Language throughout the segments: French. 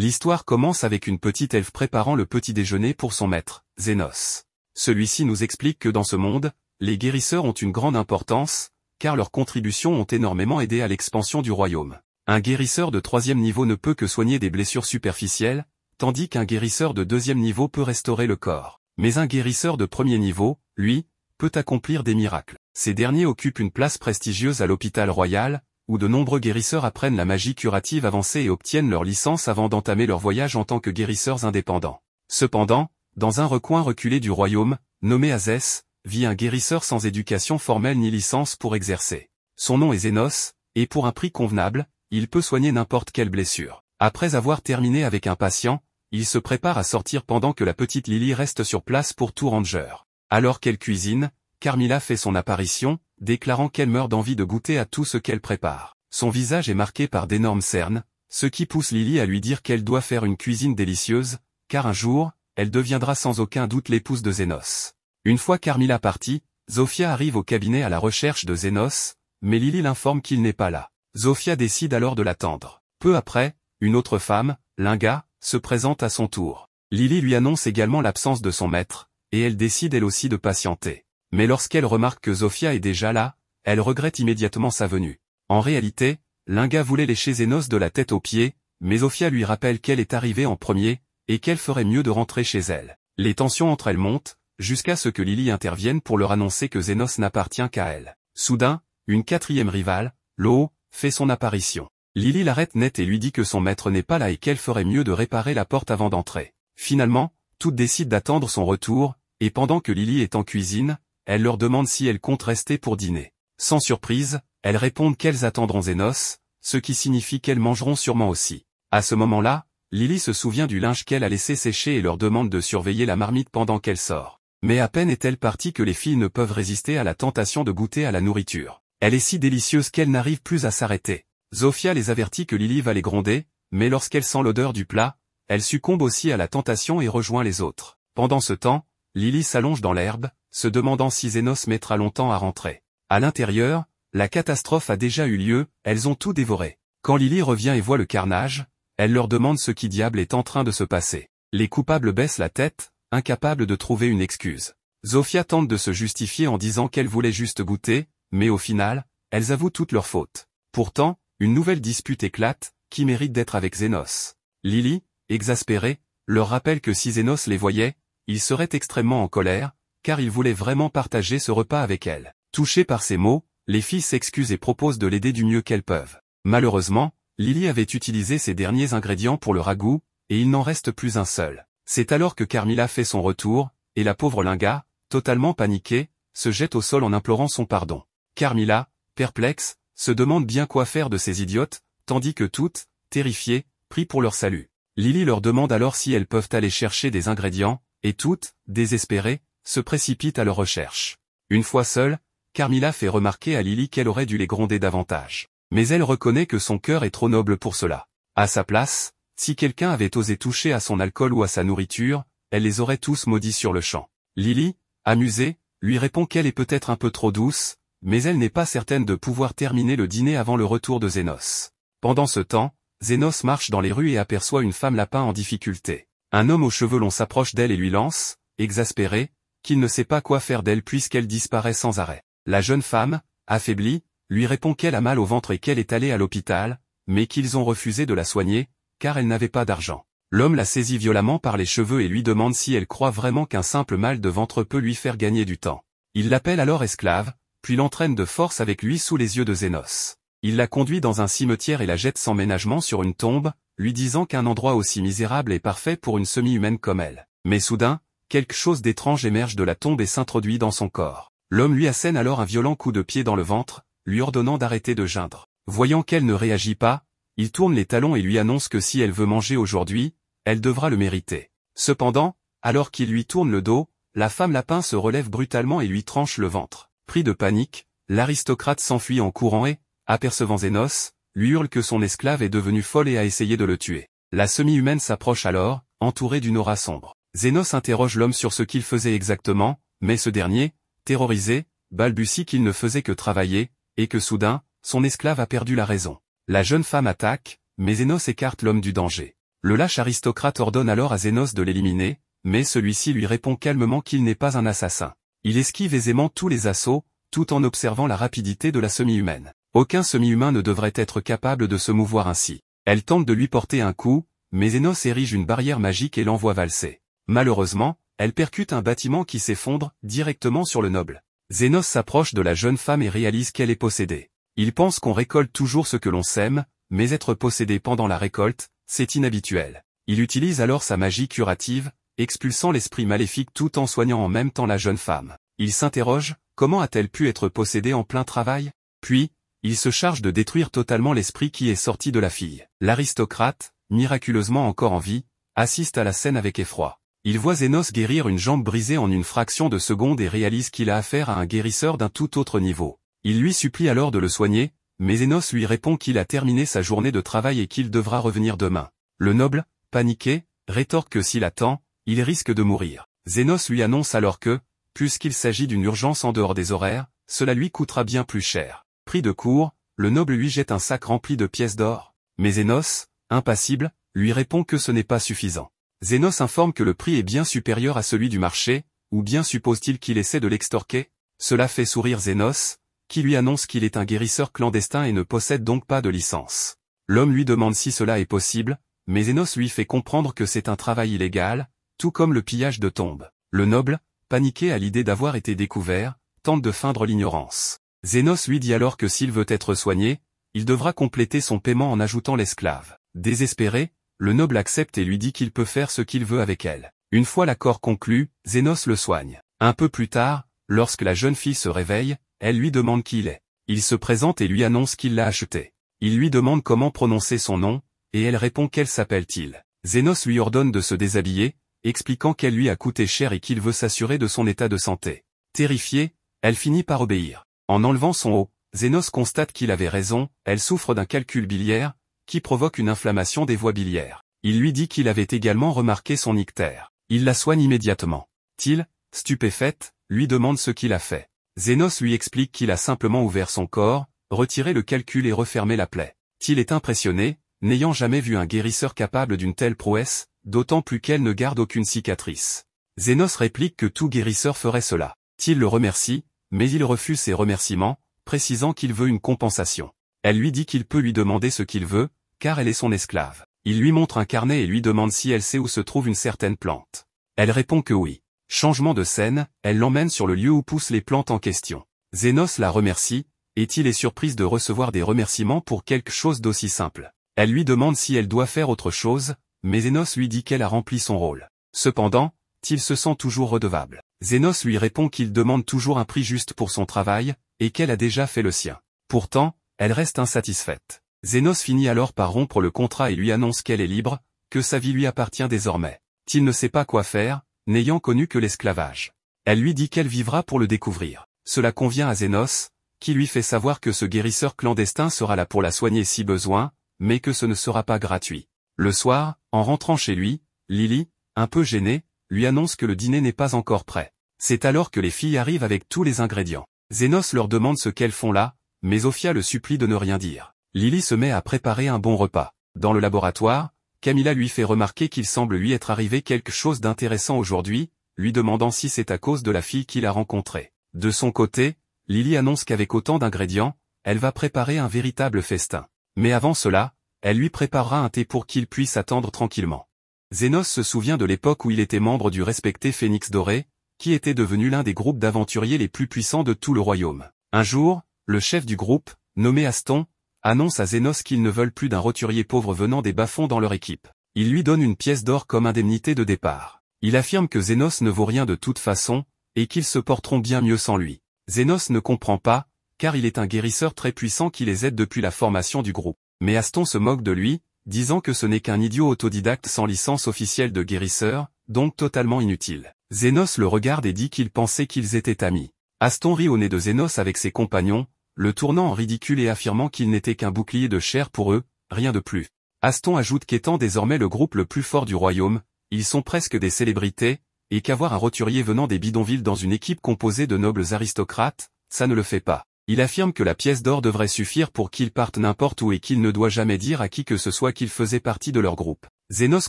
L'histoire commence avec une petite elfe préparant le petit déjeuner pour son maître, Zénos. Celui-ci nous explique que dans ce monde, les guérisseurs ont une grande importance, car leurs contributions ont énormément aidé à l'expansion du royaume. Un guérisseur de 3e niveau ne peut que soigner des blessures superficielles, tandis qu'un guérisseur de 2e niveau peut restaurer le corps. Mais un guérisseur de 1er niveau, lui, peut accomplir des miracles. Ces derniers occupent une place prestigieuse à l'hôpital royal, où de nombreux guérisseurs apprennent la magie curative avancée et obtiennent leur licence avant d'entamer leur voyage en tant que guérisseurs indépendants. Cependant, dans un recoin reculé du royaume, nommé Azès, vit un guérisseur sans éducation formelle ni licence pour exercer. Son nom est Zénos, et pour un prix convenable, il peut soigner n'importe quelle blessure. Après avoir terminé avec un patient, il se prépare à sortir pendant que la petite Lily reste sur place pour tout ranger. Alors qu'elle cuisine, Carmilla fait son apparition, déclarant qu'elle meurt d'envie de goûter à tout ce qu'elle prépare. Son visage est marqué par d'énormes cernes, ce qui pousse Lily à lui dire qu'elle doit faire une cuisine délicieuse, car un jour, elle deviendra sans aucun doute l'épouse de Zénos. Une fois Carmilla partie, Zofia arrive au cabinet à la recherche de Zénos, mais Lily l'informe qu'il n'est pas là. Zofia décide alors de l'attendre. Peu après, une autre femme, Linga, se présente à son tour. Lily lui annonce également l'absence de son maître, et elle décide elle aussi de patienter. Mais lorsqu'elle remarque que Zofia est déjà là, elle regrette immédiatement sa venue. En réalité, Linga voulait lécher Zénos de la tête aux pieds, mais Zofia lui rappelle qu'elle est arrivée en premier, et qu'elle ferait mieux de rentrer chez elle. Les tensions entre elles montent, jusqu'à ce que Lily intervienne pour leur annoncer que Zénos n'appartient qu'à elle. Soudain, une 4e rivale, Lo, fait son apparition. Lily l'arrête net et lui dit que son maître n'est pas là et qu'elle ferait mieux de réparer la porte avant d'entrer. Finalement, toutes décident d'attendre son retour, et pendant que Lily est en cuisine, elle leur demande si elles comptent rester pour dîner. Sans surprise, elles répondent qu'elles attendront Zénos, ce qui signifie qu'elles mangeront sûrement aussi. À ce moment-là, Lily se souvient du linge qu'elle a laissé sécher et leur demande de surveiller la marmite pendant qu'elle sort. Mais à peine est-elle partie que les filles ne peuvent résister à la tentation de goûter à la nourriture. Elle est si délicieuse qu'elles n'arrivent plus à s'arrêter. Zofia les avertit que Lily va les gronder, mais lorsqu'elle sent l'odeur du plat, elle succombe aussi à la tentation et rejoint les autres. Pendant ce temps, Lily s'allonge dans l'herbe, se demandant si Zénos mettra longtemps à rentrer. À l'intérieur, la catastrophe a déjà eu lieu, elles ont tout dévoré. Quand Lily revient et voit le carnage, elle leur demande ce qui diable est en train de se passer. Les coupables baissent la tête, incapables de trouver une excuse. Zofia tente de se justifier en disant qu'elle voulait juste goûter, mais au final, elles avouent toutes leurs fautes. Pourtant, une nouvelle dispute éclate, qui mérite d'être avec Zénos. Lily, exaspérée, leur rappelle que si Zénos les voyait, il serait extrêmement en colère, car il voulait vraiment partager ce repas avec elle. Touchées par ces mots, les filles s'excusent et proposent de l'aider du mieux qu'elles peuvent. Malheureusement, Lily avait utilisé ses derniers ingrédients pour le ragoût, et il n'en reste plus un seul. C'est alors que Carmilla fait son retour, et la pauvre Linga, totalement paniquée, se jette au sol en implorant son pardon. Carmilla, perplexe, se demande bien quoi faire de ces idiotes, tandis que toutes, terrifiées, prient pour leur salut. Lily leur demande alors si elles peuvent aller chercher des ingrédients, et toutes, désespérées, se précipitent à leur recherche. Une fois seule, Carmilla fait remarquer à Lily qu'elle aurait dû les gronder davantage. Mais elle reconnaît que son cœur est trop noble pour cela. À sa place, si quelqu'un avait osé toucher à son alcool ou à sa nourriture, elle les aurait tous maudits sur le champ. Lily, amusée, lui répond qu'elle est peut-être un peu trop douce, mais elle n'est pas certaine de pouvoir terminer le dîner avant le retour de Zénos. Pendant ce temps, Zénos marche dans les rues et aperçoit une femme lapin en difficulté. Un homme aux cheveux longs s'approche d'elle et lui lance, exaspéré, qu'il ne sait pas quoi faire d'elle puisqu'elle disparaît sans arrêt. La jeune femme, affaiblie, lui répond qu'elle a mal au ventre et qu'elle est allée à l'hôpital, mais qu'ils ont refusé de la soigner, car elle n'avait pas d'argent. L'homme la saisit violemment par les cheveux et lui demande si elle croit vraiment qu'un simple mal de ventre peut lui faire gagner du temps. Il l'appelle alors esclave, puis l'entraîne de force avec lui sous les yeux de Zénos. Il la conduit dans un cimetière et la jette sans ménagement sur une tombe, lui disant qu'un endroit aussi misérable est parfait pour une semi-humaine comme elle. Mais soudain, quelque chose d'étrange émerge de la tombe et s'introduit dans son corps. L'homme lui assène alors un violent coup de pied dans le ventre, lui ordonnant d'arrêter de geindre. Voyant qu'elle ne réagit pas, il tourne les talons et lui annonce que si elle veut manger aujourd'hui, elle devra le mériter. Cependant, alors qu'il lui tourne le dos, la femme lapin se relève brutalement et lui tranche le ventre. Pris de panique, l'aristocrate s'enfuit en courant et, apercevant Zénos, lui hurle que son esclave est devenue folle et a essayé de le tuer. La semi-humaine s'approche alors, entourée d'une aura sombre. Zénos interroge l'homme sur ce qu'il faisait exactement, mais ce dernier, terrorisé, balbutie qu'il ne faisait que travailler, et que soudain, son esclave a perdu la raison. La jeune femme attaque, mais Zénos écarte l'homme du danger. Le lâche aristocrate ordonne alors à Zénos de l'éliminer, mais celui-ci lui répond calmement qu'il n'est pas un assassin. Il esquive aisément tous les assauts, tout en observant la rapidité de la semi-humaine. Aucun semi-humain ne devrait être capable de se mouvoir ainsi. Elle tente de lui porter un coup, mais Zénos érige une barrière magique et l'envoie valser. Malheureusement, elle percute un bâtiment qui s'effondre directement sur le noble. Zénos s'approche de la jeune femme et réalise qu'elle est possédée. Il pense qu'on récolte toujours ce que l'on sème, mais être possédé pendant la récolte, c'est inhabituel. Il utilise alors sa magie curative, expulsant l'esprit maléfique tout en soignant en même temps la jeune femme. Il s'interroge, comment a-t-elle pu être possédée en plein travail? Puis, il se charge de détruire totalement l'esprit qui est sorti de la fille. L'aristocrate, miraculeusement encore en vie, assiste à la scène avec effroi. Il voit Zénos guérir une jambe brisée en une fraction de seconde et réalise qu'il a affaire à un guérisseur d'un tout autre niveau. Il lui supplie alors de le soigner, mais Zénos lui répond qu'il a terminé sa journée de travail et qu'il devra revenir demain. Le noble, paniqué, rétorque que s'il attend, il risque de mourir. Zénos lui annonce alors que, puisqu'il s'agit d'une urgence en dehors des horaires, cela lui coûtera bien plus cher. Pris de court, le noble lui jette un sac rempli de pièces d'or. Mais Zénos, impassible, lui répond que ce n'est pas suffisant. Zénos informe que le prix est bien supérieur à celui du marché, ou bien suppose-t-il qu'il essaie de l'extorquer? Cela fait sourire Zénos, qui lui annonce qu'il est un guérisseur clandestin et ne possède donc pas de licence. L'homme lui demande si cela est possible, mais Zénos lui fait comprendre que c'est un travail illégal, tout comme le pillage de tombes. Le noble, paniqué à l'idée d'avoir été découvert, tente de feindre l'ignorance. Zénos lui dit alors que s'il veut être soigné, il devra compléter son paiement en ajoutant l'esclave. Désespéré, le noble accepte et lui dit qu'il peut faire ce qu'il veut avec elle. Une fois l'accord conclu, Zénos le soigne. Un peu plus tard, lorsque la jeune fille se réveille, elle lui demande qui il est. Il se présente et lui annonce qu'il l'a acheté. Il lui demande comment prononcer son nom, et elle répond qu'elle s'appelle-t-il. Zénos lui ordonne de se déshabiller, expliquant qu'elle lui a coûté cher et qu'il veut s'assurer de son état de santé. Terrifiée, elle finit par obéir. En enlevant son haut, Zénos constate qu'il avait raison, elle souffre d'un calcul biliaire, qui provoque une inflammation des voies biliaires. Il lui dit qu'il avait également remarqué son ictère. Il la soigne immédiatement. Till, stupéfaite, lui demande ce qu'il a fait. Zénos lui explique qu'il a simplement ouvert son corps, retiré le calcul et refermé la plaie. Till est impressionné, n'ayant jamais vu un guérisseur capable d'une telle prouesse, d'autant plus qu'elle ne garde aucune cicatrice. Zénos réplique que tout guérisseur ferait cela. Till le remercie, mais il refuse ses remerciements, précisant qu'il veut une compensation. Elle lui dit qu'il peut lui demander ce qu'il veut, car elle est son esclave. Il lui montre un carnet et lui demande si elle sait où se trouve une certaine plante. Elle répond que oui. Changement de scène, elle l'emmène sur le lieu où poussent les plantes en question. Zénos la remercie, et Till est surprise de recevoir des remerciements pour quelque chose d'aussi simple. Elle lui demande si elle doit faire autre chose, mais Zénos lui dit qu'elle a rempli son rôle. Cependant, Till se sent toujours redevable. Zénos lui répond qu'il demande toujours un prix juste pour son travail, et qu'elle a déjà fait le sien. Pourtant, elle reste insatisfaite. Zénos finit alors par rompre le contrat et lui annonce qu'elle est libre, que sa vie lui appartient désormais. Till ne sait pas quoi faire, n'ayant connu que l'esclavage. Elle lui dit qu'elle vivra pour le découvrir. Cela convient à Zénos, qui lui fait savoir que ce guérisseur clandestin sera là pour la soigner si besoin, mais que ce ne sera pas gratuit. Le soir, en rentrant chez lui, Lily, un peu gênée, lui annonce que le dîner n'est pas encore prêt. C'est alors que les filles arrivent avec tous les ingrédients. Zénos leur demande ce qu'elles font là, mais Ophia le supplie de ne rien dire. Lily se met à préparer un bon repas. Dans le laboratoire, Camilla lui fait remarquer qu'il semble lui être arrivé quelque chose d'intéressant aujourd'hui, lui demandant si c'est à cause de la fille qu'il a rencontrée. De son côté, Lily annonce qu'avec autant d'ingrédients, elle va préparer un véritable festin. Mais avant cela, elle lui préparera un thé pour qu'il puisse attendre tranquillement. Zénos se souvient de l'époque où il était membre du respecté Phénix Doré, qui était devenu l'un des groupes d'aventuriers les plus puissants de tout le royaume. Un jour, le chef du groupe, nommé Aston, annonce à Zénos qu'ils ne veulent plus d'un roturier pauvre venant des bas-fonds dans leur équipe. Il lui donne une pièce d'or comme indemnité de départ. Il affirme que Zénos ne vaut rien de toute façon, et qu'ils se porteront bien mieux sans lui. Zénos ne comprend pas, car il est un guérisseur très puissant qui les aide depuis la formation du groupe. Mais Aston se moque de lui, disant que ce n'est qu'un idiot autodidacte sans licence officielle de guérisseur, donc totalement inutile. Zénos le regarde et dit qu'il pensait qu'ils étaient amis. Aston rit au nez de Zénos avec ses compagnons, le tournant en ridicule et affirmant qu'il n'était qu'un bouclier de chair pour eux, rien de plus. Aston ajoute qu'étant désormais le groupe le plus fort du royaume, ils sont presque des célébrités, et qu'avoir un roturier venant des bidonvilles dans une équipe composée de nobles aristocrates, ça ne le fait pas. Il affirme que la pièce d'or devrait suffire pour qu'il parte n'importe où et qu'il ne doit jamais dire à qui que ce soit qu'il faisait partie de leur groupe. Zénos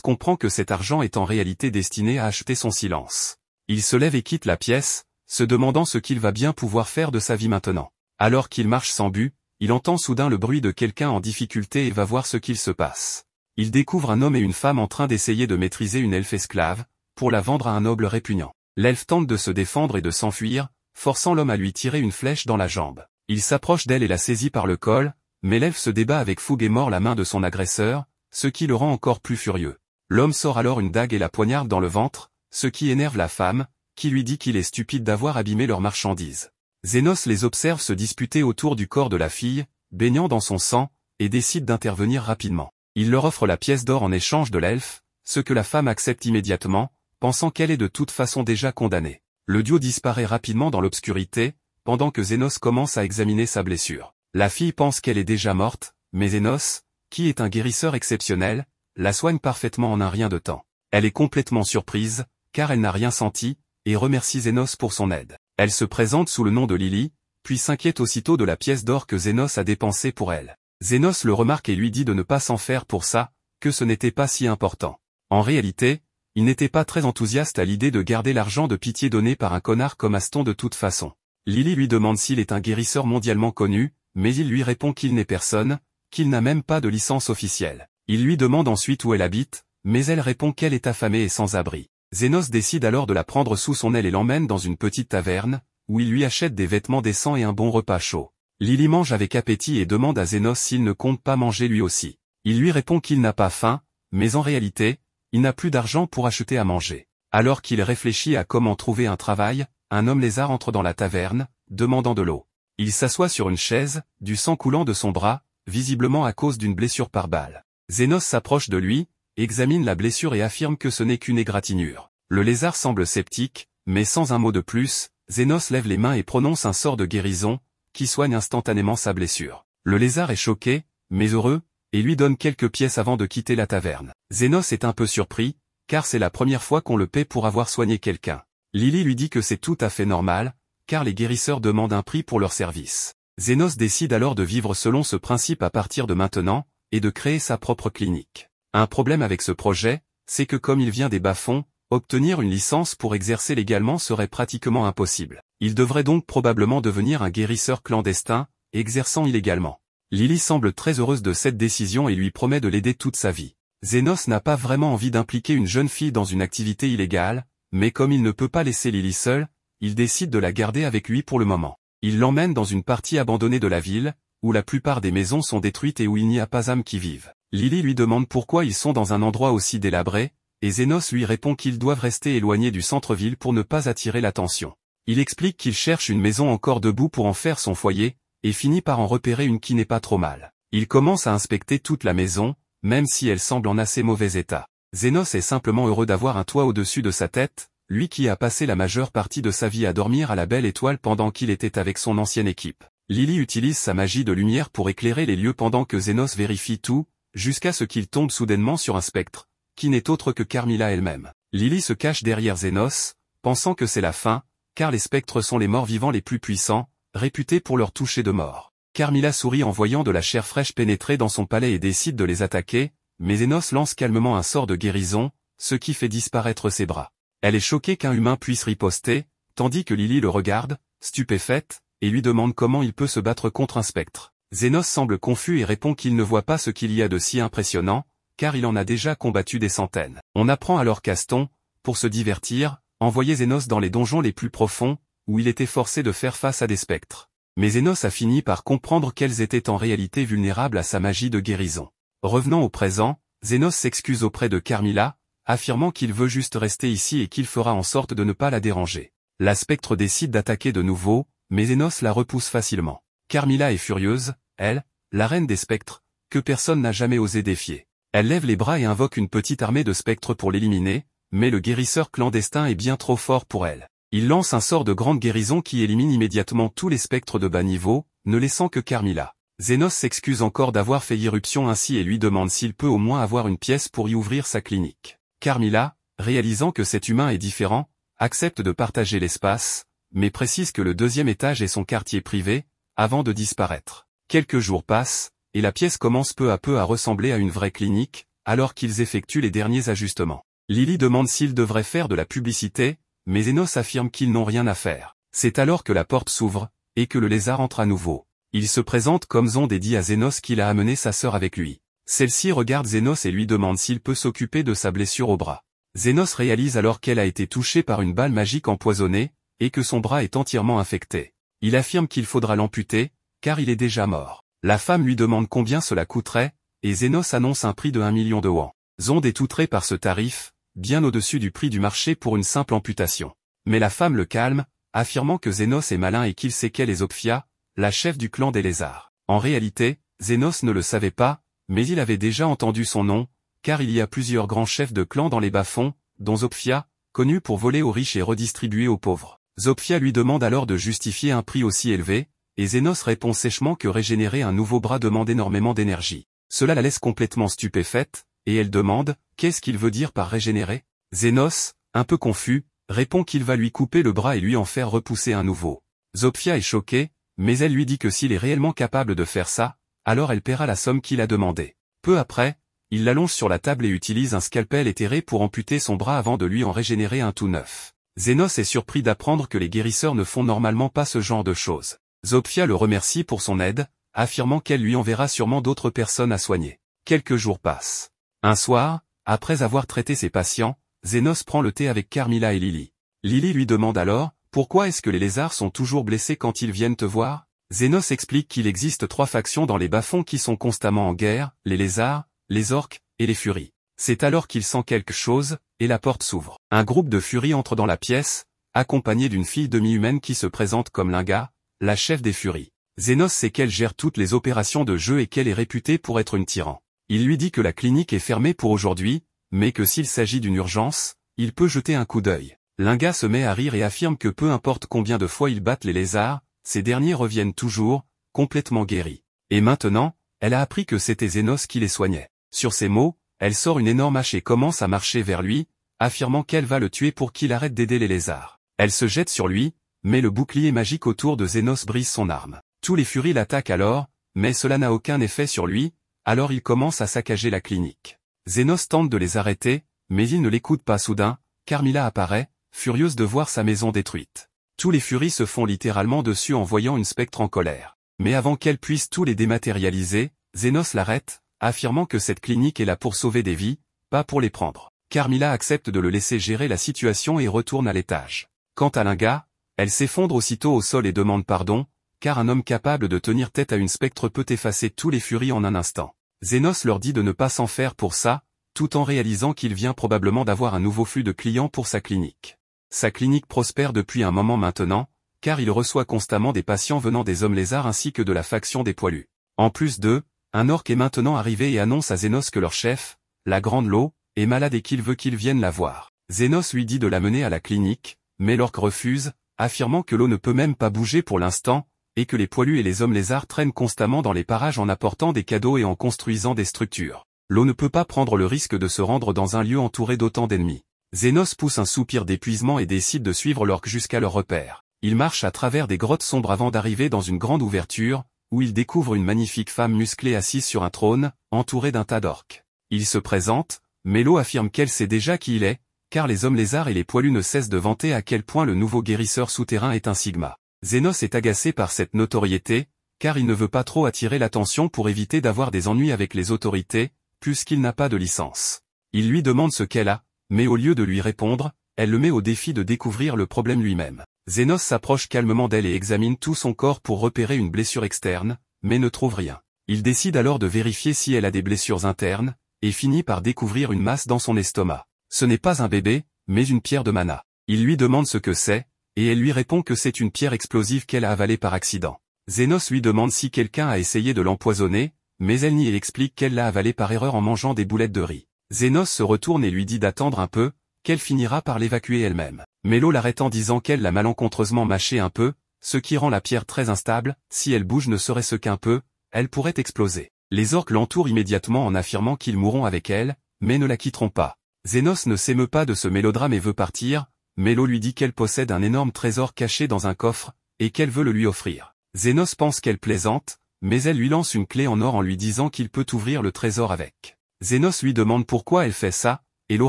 comprend que cet argent est en réalité destiné à acheter son silence. Il se lève et quitte la pièce, se demandant ce qu'il va bien pouvoir faire de sa vie maintenant. Alors qu'il marche sans but, il entend soudain le bruit de quelqu'un en difficulté et va voir ce qu'il se passe. Il découvre un homme et une femme en train d'essayer de maîtriser une elfe esclave, pour la vendre à un noble répugnant. L'elfe tente de se défendre et de s'enfuir, forçant l'homme à lui tirer une flèche dans la jambe. Il s'approche d'elle et la saisit par le col, mais l'elfe se débat avec fougue et mord la main de son agresseur, ce qui le rend encore plus furieux. L'homme sort alors une dague et la poignarde dans le ventre, ce qui énerve la femme, qui lui dit qu'il est stupide d'avoir abîmé leurs marchandises. Zénos les observe se disputer autour du corps de la fille, baignant dans son sang, et décide d'intervenir rapidement. Il leur offre la pièce d'or en échange de l'elfe, ce que la femme accepte immédiatement, pensant qu'elle est de toute façon déjà condamnée. Le duo disparaît rapidement dans l'obscurité, pendant que Zénos commence à examiner sa blessure. La fille pense qu'elle est déjà morte, mais Zénos, qui est un guérisseur exceptionnel, la soigne parfaitement en un rien de temps. Elle est complètement surprise, car elle n'a rien senti, et remercie Zénos pour son aide. Elle se présente sous le nom de Lily, puis s'inquiète aussitôt de la pièce d'or que Zénos a dépensée pour elle. Zénos le remarque et lui dit de ne pas s'en faire pour ça, que ce n'était pas si important. En réalité, il n'était pas très enthousiaste à l'idée de garder l'argent de pitié donné par un connard comme Aston de toute façon. Lily lui demande s'il est un guérisseur mondialement connu, mais il lui répond qu'il n'est personne, qu'il n'a même pas de licence officielle. Il lui demande ensuite où elle habite, mais elle répond qu'elle est affamée et sans abri. Zénos décide alors de la prendre sous son aile et l'emmène dans une petite taverne, où il lui achète des vêtements décents et un bon repas chaud. Lily mange avec appétit et demande à Zénos s'il ne compte pas manger lui aussi. Il lui répond qu'il n'a pas faim, mais en réalité, il n'a plus d'argent pour acheter à manger. Alors qu'il réfléchit à comment trouver un travail, un homme lézard entre dans la taverne, demandant de l'eau. Il s'assoit sur une chaise, du sang coulant de son bras, visiblement à cause d'une blessure par balle. Zénos s'approche de lui, examine la blessure et affirme que ce n'est qu'une égratignure. Le lézard semble sceptique, mais sans un mot de plus, Zénos lève les mains et prononce un sort de guérison, qui soigne instantanément sa blessure. Le lézard est choqué, mais heureux, et lui donne quelques pièces avant de quitter la taverne. Zénos est un peu surpris, car c'est la première fois qu'on le paie pour avoir soigné quelqu'un. Lily lui dit que c'est tout à fait normal, car les guérisseurs demandent un prix pour leur service. Zénos décide alors de vivre selon ce principe à partir de maintenant, et de créer sa propre clinique. Un problème avec ce projet, c'est que comme il vient des bas-fonds, obtenir une licence pour exercer légalement serait pratiquement impossible. Il devrait donc probablement devenir un guérisseur clandestin, exerçant illégalement. Lily semble très heureuse de cette décision et lui promet de l'aider toute sa vie. Zénos n'a pas vraiment envie d'impliquer une jeune fille dans une activité illégale, mais comme il ne peut pas laisser Lily seule, il décide de la garder avec lui pour le moment. Il l'emmène dans une partie abandonnée de la ville, où la plupart des maisons sont détruites et où il n'y a pas âme qui vive. Lily lui demande pourquoi ils sont dans un endroit aussi délabré, et Zénos lui répond qu'ils doivent rester éloignés du centre-ville pour ne pas attirer l'attention. Il explique qu'il cherche une maison encore debout pour en faire son foyer, et finit par en repérer une qui n'est pas trop mal. Il commence à inspecter toute la maison, même si elle semble en assez mauvais état. Zénos est simplement heureux d'avoir un toit au-dessus de sa tête, lui qui a passé la majeure partie de sa vie à dormir à la belle étoile pendant qu'il était avec son ancienne équipe. Lily utilise sa magie de lumière pour éclairer les lieux pendant que Zénos vérifie tout, jusqu'à ce qu'il tombe soudainement sur un spectre, qui n'est autre que Carmilla elle-même. Lily se cache derrière Zénos, pensant que c'est la fin, car les spectres sont les morts vivants les plus puissants, réputés pour leur toucher de mort. Carmilla sourit en voyant de la chair fraîche pénétrer dans son palais et décide de les attaquer, mais Zénos lance calmement un sort de guérison, ce qui fait disparaître ses bras. Elle est choquée qu'un humain puisse riposter, tandis que Lily le regarde, stupéfaite, et lui demande comment il peut se battre contre un spectre. Zénos semble confus et répond qu'il ne voit pas ce qu'il y a de si impressionnant, car il en a déjà combattu des centaines. On apprend alors qu'Aston, pour se divertir, envoyait Zénos dans les donjons les plus profonds, où il était forcé de faire face à des spectres. Mais Zénos a fini par comprendre qu'elles étaient en réalité vulnérables à sa magie de guérison. Revenant au présent, Zénos s'excuse auprès de Carmilla, affirmant qu'il veut juste rester ici et qu'il fera en sorte de ne pas la déranger. La spectre décide d'attaquer de nouveau, mais Zénos la repousse facilement. Carmilla est furieuse, elle, la reine des spectres, que personne n'a jamais osé défier. Elle lève les bras et invoque une petite armée de spectres pour l'éliminer, mais le guérisseur clandestin est bien trop fort pour elle. Il lance un sort de grande guérison qui élimine immédiatement tous les spectres de bas niveau, ne laissant que Carmilla. Zénos s'excuse encore d'avoir fait irruption ainsi et lui demande s'il peut au moins avoir une pièce pour y ouvrir sa clinique. Carmilla, réalisant que cet humain est différent, accepte de partager l'espace, mais précise que le deuxième étage est son quartier privé, avant de disparaître. Quelques jours passent, et la pièce commence peu à peu à ressembler à une vraie clinique, alors qu'ils effectuent les derniers ajustements. Lily demande s'ils devraient faire de la publicité, mais Zénos affirme qu'ils n'ont rien à faire. C'est alors que la porte s'ouvre, et que le lézard entre à nouveau. Il se présente comme Zonde et dit à Zénos qu'il a amené sa sœur avec lui. Celle-ci regarde Zénos et lui demande s'il peut s'occuper de sa blessure au bras. Zénos réalise alors qu'elle a été touchée par une balle magique empoisonnée, et que son bras est entièrement infecté. Il affirme qu'il faudra l'amputer, car il est déjà mort. La femme lui demande combien cela coûterait, et Zénos annonce un prix de 1 million de won. Zonde est outré par ce tarif, bien au-dessus du prix du marché pour une simple amputation. Mais la femme le calme, affirmant que Zénos est malin et qu'il sait qu'elle est Zopfia, la chef du clan des lézards. En réalité, Zénos ne le savait pas, mais il avait déjà entendu son nom, car il y a plusieurs grands chefs de clan dans les bas-fonds, dont Zopfia, connu pour voler aux riches et redistribuer aux pauvres. Zopfia lui demande alors de justifier un prix aussi élevé, et Zénos répond sèchement que régénérer un nouveau bras demande énormément d'énergie. Cela la laisse complètement stupéfaite, et elle demande « Qu'est-ce qu'il veut dire par régénérer ?» Zénos, un peu confus, répond qu'il va lui couper le bras et lui en faire repousser un nouveau. Zopfia est choquée, mais elle lui dit que s'il est réellement capable de faire ça, alors elle paiera la somme qu'il a demandée. Peu après, il l'allonge sur la table et utilise un scalpel éthéré pour amputer son bras avant de lui en régénérer un tout neuf. Zénos est surpris d'apprendre que les guérisseurs ne font normalement pas ce genre de choses. Zopfia le remercie pour son aide, affirmant qu'elle lui enverra sûrement d'autres personnes à soigner. Quelques jours passent. Un soir, après avoir traité ses patients, Zénos prend le thé avec Carmilla et Lily. Lily lui demande alors « Pourquoi est-ce que les lézards sont toujours blessés quand ils viennent te voir ?» Zénos explique qu'il existe 3 factions dans les bas-fonds qui sont constamment en guerre, les lézards, les orques, et les furies. C'est alors qu'il sent quelque chose, et la porte s'ouvre. Un groupe de furies entre dans la pièce, accompagné d'une fille demi-humaine qui se présente comme Linga, la chef des furies. Zénos sait qu'elle gère toutes les opérations de jeu et qu'elle est réputée pour être une tyran. Il lui dit que la clinique est fermée pour aujourd'hui, mais que s'il s'agit d'une urgence, il peut jeter un coup d'œil. Linga se met à rire et affirme que peu importe combien de fois ils battent les lézards, ces derniers reviennent toujours, complètement guéris. Et maintenant, elle a appris que c'était Zénos qui les soignait. Sur ces mots, elle sort une énorme hache et commence à marcher vers lui, affirmant qu'elle va le tuer pour qu'il arrête d'aider les lézards. Elle se jette sur lui, mais le bouclier magique autour de Zénos brise son arme. Tous les furies l'attaquent alors, mais cela n'a aucun effet sur lui, alors il commence à saccager la clinique. Zénos tente de les arrêter, mais il ne l'écoute pas. Soudain, Carmilla apparaît, furieuse de voir sa maison détruite. Tous les furies se font littéralement dessus en voyant une spectre en colère. Mais avant qu'elle puisse tous les dématérialiser, Zénos l'arrête, affirmant que cette clinique est là pour sauver des vies, pas pour les prendre. Carmilla accepte de le laisser gérer la situation et retourne à l'étage. Quant à Linga, elle s'effondre aussitôt au sol et demande pardon, car un homme capable de tenir tête à une spectre peut effacer tous les furies en un instant. Zénos leur dit de ne pas s'en faire pour ça, tout en réalisant qu'il vient probablement d'avoir un nouveau flux de clients pour sa clinique. Sa clinique prospère depuis un moment maintenant, car il reçoit constamment des patients venant des hommes lézards ainsi que de la faction des poilus. En plus d'eux, un orc est maintenant arrivé et annonce à Zénos que leur chef, la Grande Lo, est malade et qu'il veut qu'il vienne la voir. Zénos lui dit de l'amener à la clinique, mais l'orc refuse, affirmant que Lo ne peut même pas bouger pour l'instant, et que les poilus et les hommes lézards traînent constamment dans les parages en apportant des cadeaux et en construisant des structures. Lo ne peut pas prendre le risque de se rendre dans un lieu entouré d'autant d'ennemis. Zénos pousse un soupir d'épuisement et décide de suivre l'orc jusqu'à leur repère. Il marche à travers des grottes sombres avant d'arriver dans une grande ouverture, où il découvre une magnifique femme musclée assise sur un trône, entourée d'un tas d'orques. Il se présente, mais Lo affirme qu'elle sait déjà qui il est, car les hommes lézards et les poilus ne cessent de vanter à quel point le nouveau guérisseur souterrain est un Sigma. Zénos est agacé par cette notoriété, car il ne veut pas trop attirer l'attention pour éviter d'avoir des ennuis avec les autorités, puisqu'il n'a pas de licence. Il lui demande ce qu'elle a, mais au lieu de lui répondre, elle le met au défi de découvrir le problème lui-même. Zénos s'approche calmement d'elle et examine tout son corps pour repérer une blessure externe, mais ne trouve rien. Il décide alors de vérifier si elle a des blessures internes, et finit par découvrir une masse dans son estomac. Ce n'est pas un bébé, mais une pierre de mana. Il lui demande ce que c'est, et elle lui répond que c'est une pierre explosive qu'elle a avalée par accident. Zénos lui demande si quelqu'un a essayé de l'empoisonner, mais elle nie et explique qu'elle l'a avalée par erreur en mangeant des boulettes de riz. Zénos se retourne et lui dit d'attendre un peu, qu'elle finira par l'évacuer elle-même. Mais Lo l'arrête en disant qu'elle l'a malencontreusement mâché un peu, ce qui rend la pierre très instable, si elle bouge ne serait-ce qu'un peu, elle pourrait exploser. Les orques l'entourent immédiatement en affirmant qu'ils mourront avec elle, mais ne la quitteront pas. Zénos ne s'émeut pas de ce mélodrame et veut partir, mais Lo lui dit qu'elle possède un énorme trésor caché dans un coffre, et qu'elle veut le lui offrir. Zénos pense qu'elle plaisante, mais elle lui lance une clé en or en lui disant qu'il peut ouvrir le trésor avec. Zénos lui demande pourquoi elle fait ça, et Lo